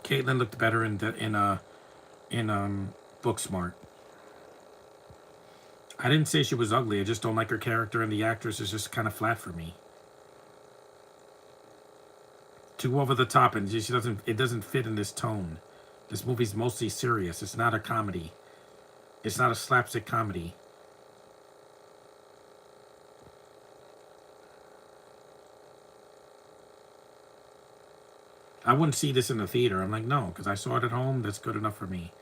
[SPEAKER 1] Caitlyn looked better in Booksmart. I didn't say she was ugly. I just don't like her character, and the actress is just kind of flat for me. Too over the top, and she doesn't. It doesn't fit in this tone. This movie's mostly serious. It's not a comedy. It's not a slapstick comedy. I wouldn't see this in the theater. I'm like, no, because I saw it at home. That's good enough for me.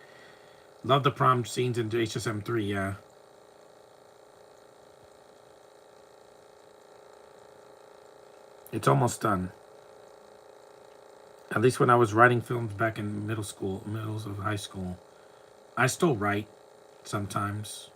[SPEAKER 1] Love the prom scenes in HSM3. Yeah, it's almost done. At least when I was writing films back in middle of high school, I still write sometimes.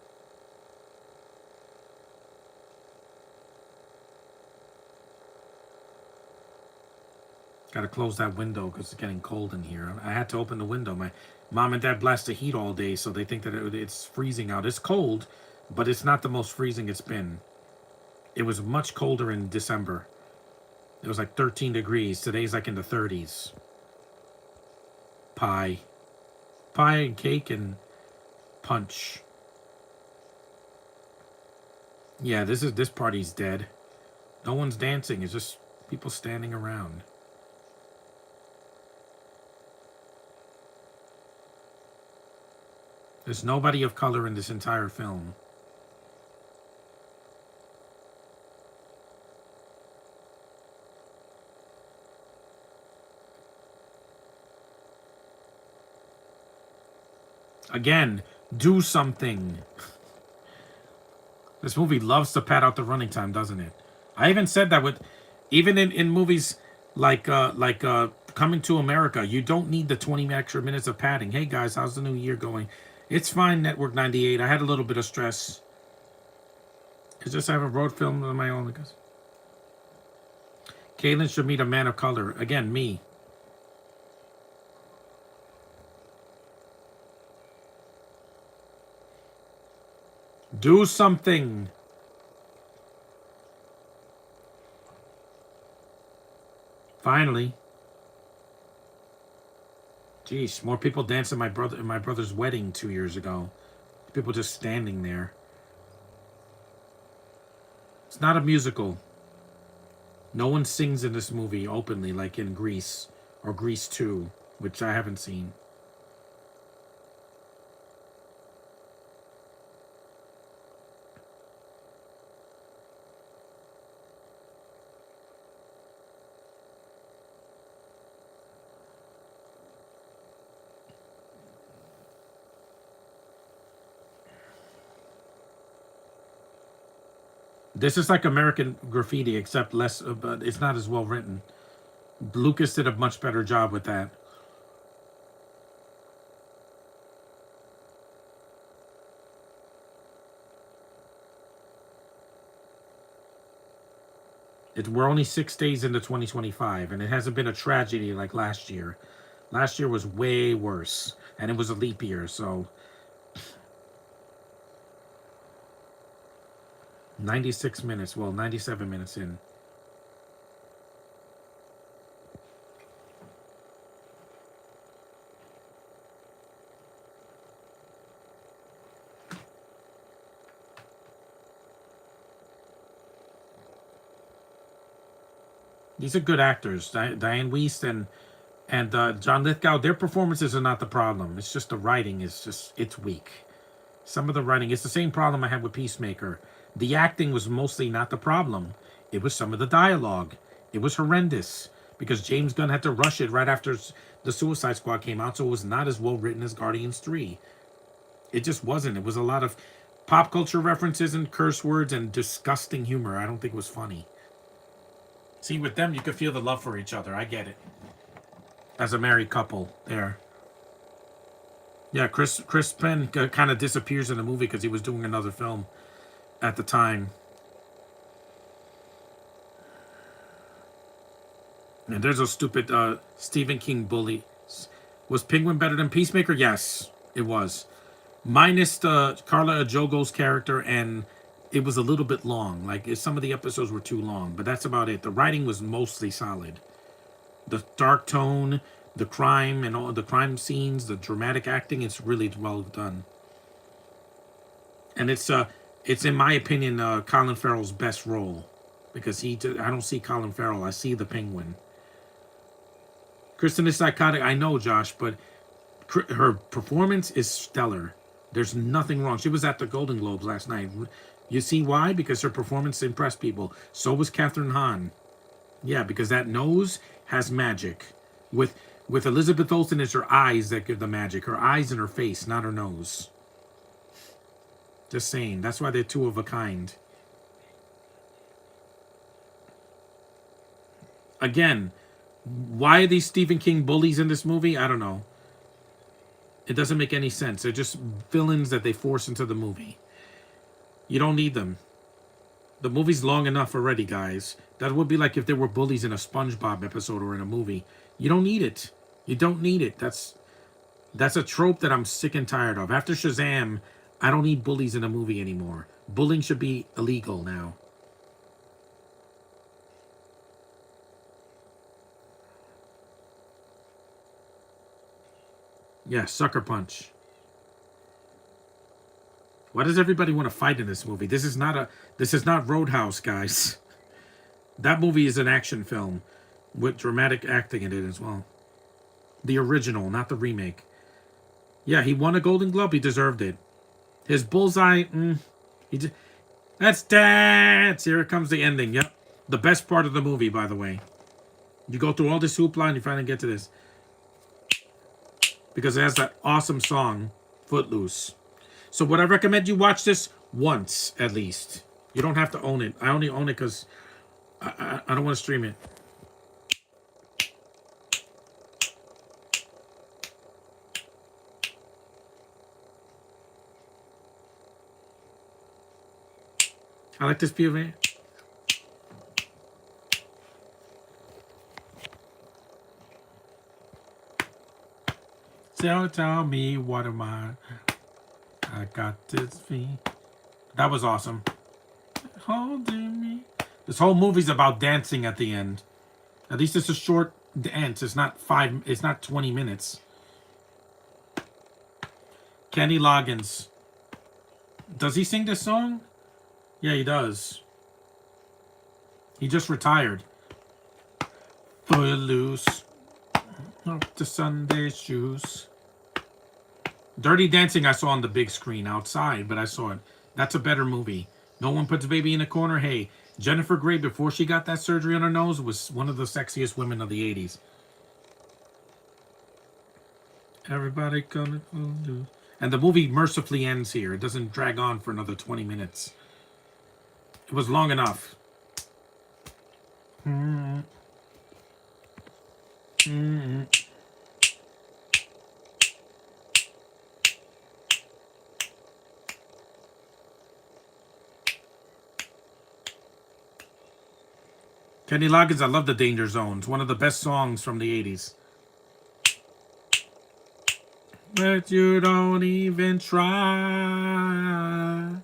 [SPEAKER 1] Got to close that window because it's getting cold in here. I had to open the window. My mom and dad blast the heat all day, so they think that it's freezing out. It's cold, but it's not the most freezing it's been. It was much colder in December. It was like 13 degrees. Today's like in the 30s. Pie. Pie and cake and punch. Yeah, this party's dead. No one's dancing. It's just people standing around. There's nobody of color in this entire film. Again, do something. This movie loves to pad out the running time, doesn't it? I even said that with Even in movies like Coming to America, you don't need the 20 extra minutes of padding. Hey guys, how's the new year going? It's fine, Network 98. I had a little bit of stress. It's just I have a road film on my own. Because Caitlin should meet a man of color. Again, me. Do something. Finally. Jeez, more people danced at my brother's wedding 2 years ago. People just standing there. It's not a musical. No one sings in this movie openly like in Grease or Grease 2, which I haven't seen. This is like American Graffiti, except less, but it's not as well written. Lucas did a much better job with that. We're only 6 days into 2025, and it hasn't been a tragedy like last year. Last year was way worse, and it was a leap year, so 96 minutes, well, 97 minutes in. These are good actors. Diane Wiest and John Lithgow. Their performances are not the problem. It's just the writing is just it's weak. Some of the writing, it's the same problem I had with Peacemaker. The acting was mostly not the problem. It was some of the dialogue. It was horrendous because James Gunn had to rush it right after the Suicide Squad came out, so it was not as well written as Guardians 3. It just wasn't. It was a lot of pop culture references and curse words and disgusting humor. I don't think it was funny. See, with them, you could feel the love for each other. I get it. As a married couple, there. Yeah, Chris Penn kind of disappears in the movie because he was doing another film at the time. And there's a stupid Stephen King bully. Was Penguin better than Peacemaker? Yes, it was. Minus the Carla Ejogo's character, and it was a little bit long. Like some of the episodes were too long, but that's about it. The writing was mostly solid. The dark tone, the crime and all the crime scenes, the dramatic acting, it's really well done. And it's in my opinion Colin Farrell's best role because I don't see Colin Farrell, I see the Penguin. Kristen is psychotic, I know, Josh, but her performance is stellar. There's nothing wrong. She was at the Golden Globes last night. You see why? Because her performance impressed people. So was Catherine Hahn. Yeah, because that nose has magic. With Elizabeth Olsen, it's her eyes that give the magic. Her eyes and her face, not her nose. Just saying. That's why they're two of a kind. Again, why are these Stephen King bullies in this movie? I don't know. It doesn't make any sense. They're just villains that they force into the movie. You don't need them. The movie's long enough already, guys. That would be like if there were bullies in a SpongeBob episode or in a movie. You don't need it. You don't need it. That's a trope that I'm sick and tired of. After Shazam, I don't need bullies in a movie anymore. Bullying should be illegal now. Yeah, sucker punch. Why does everybody want to fight in this movie? This is not Roadhouse, guys. That movie is an action film with dramatic acting in it as well. The original, not the remake. Yeah, he won a Golden Globe. He deserved it. His bullseye, that's dance. Here comes the ending. Yep. The best part of the movie, by the way. You go through all this hoopla and you finally get to this. Because it has that awesome song, Footloose. So would I recommend you watch this once, at least? You don't have to own it. I only own it because I don't want to stream it. I like this POV. Tell me what am I got this fee. That was awesome. Holding me. This whole movie's about dancing at the end. At least it's a short dance. It's not 20 minutes. Kenny Loggins. Does he sing this song? Yeah, he does. He just retired. Footloose. The Sunday shoes. Dirty Dancing I saw on the big screen outside, but I saw it. That's a better movie. No One Puts a Baby in a Corner. Hey, Jennifer Grey, before she got that surgery on her nose, was one of the sexiest women of the 80s. Everybody coming. And the movie mercifully ends here. It doesn't drag on for another 20 minutes. It was long enough. Kenny Loggins, I love The Danger Zone. It's one of the best songs from the 80s. But you don't even try.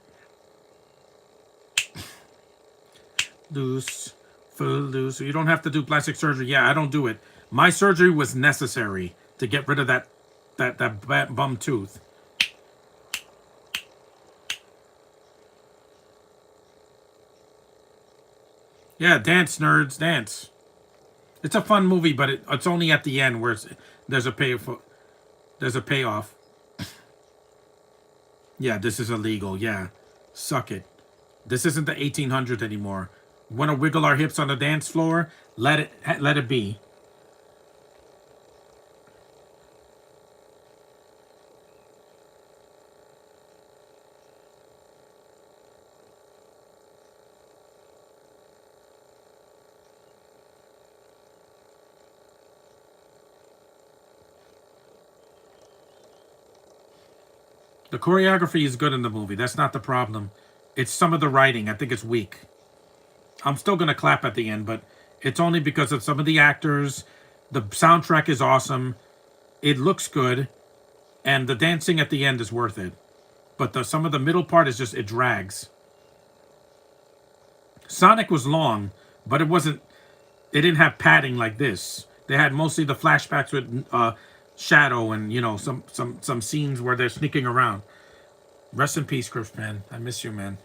[SPEAKER 1] Loose, Footloose. You don't have to do plastic surgery. Yeah, I don't do it. My surgery was necessary to get rid of that bum tooth. Yeah, dance, nerds, dance. It's a fun movie, but it's only at the end where there's a payoff. Yeah, this is illegal. Yeah, suck it. This isn't the 1800s anymore. Want to wiggle our hips on the dance floor? Let it be. The choreography is good in the movie. That's not the problem. It's some of the writing. I think it's weak. I'm still going to clap at the end, but it's only because of some of the actors. The soundtrack is awesome. It looks good. And the dancing at the end is worth it. But some of the middle part is just, it drags. Sonic was long, but it didn't have padding like this. They had mostly the flashbacks with Shadow and, some scenes where they're sneaking around. Rest in peace, Crips, man. I miss you, man.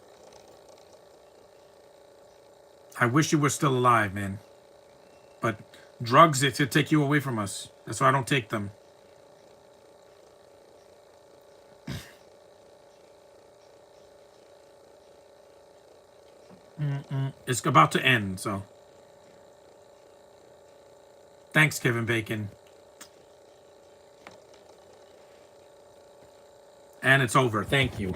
[SPEAKER 1] I wish you were still alive, man. But drugs, it take you away from us. That's why I don't take them. It's about to end, so. Thanks, Kevin Bacon. And it's over. Thank you.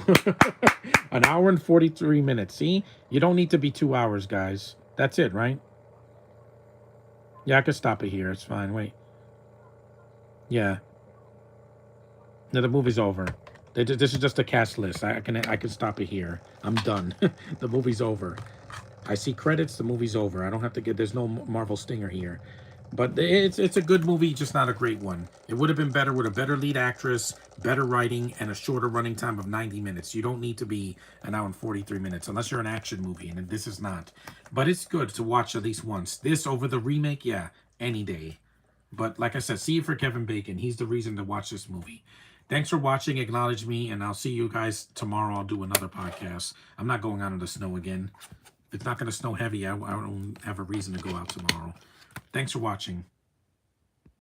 [SPEAKER 1] An hour and 43 minutes. See? You don't need to be 2 hours, guys. That's it, right? Yeah, I could stop it here. It's fine. Wait. Yeah. No, the movie's over. This is just a cast list. I can stop it here. I'm done. The movie's over. I see credits. The movie's over. I don't have to get. There's no Marvel stinger here. But it's a good movie, just not a great one. It would have been better with a better lead actress, better writing, and a shorter running time of 90 minutes. You don't need to be an hour and 43 minutes unless you're an action movie, and this is not. But it's good to watch at least once. This over the remake, yeah, any day. But like I said, see you for Kevin Bacon. He's the reason to watch this movie. Thanks for watching. Acknowledge me, and I'll see you guys tomorrow. I'll do another podcast. I'm not going out in the snow again. If it's not going to snow heavy, I don't have a reason to go out tomorrow. Thanks for watching.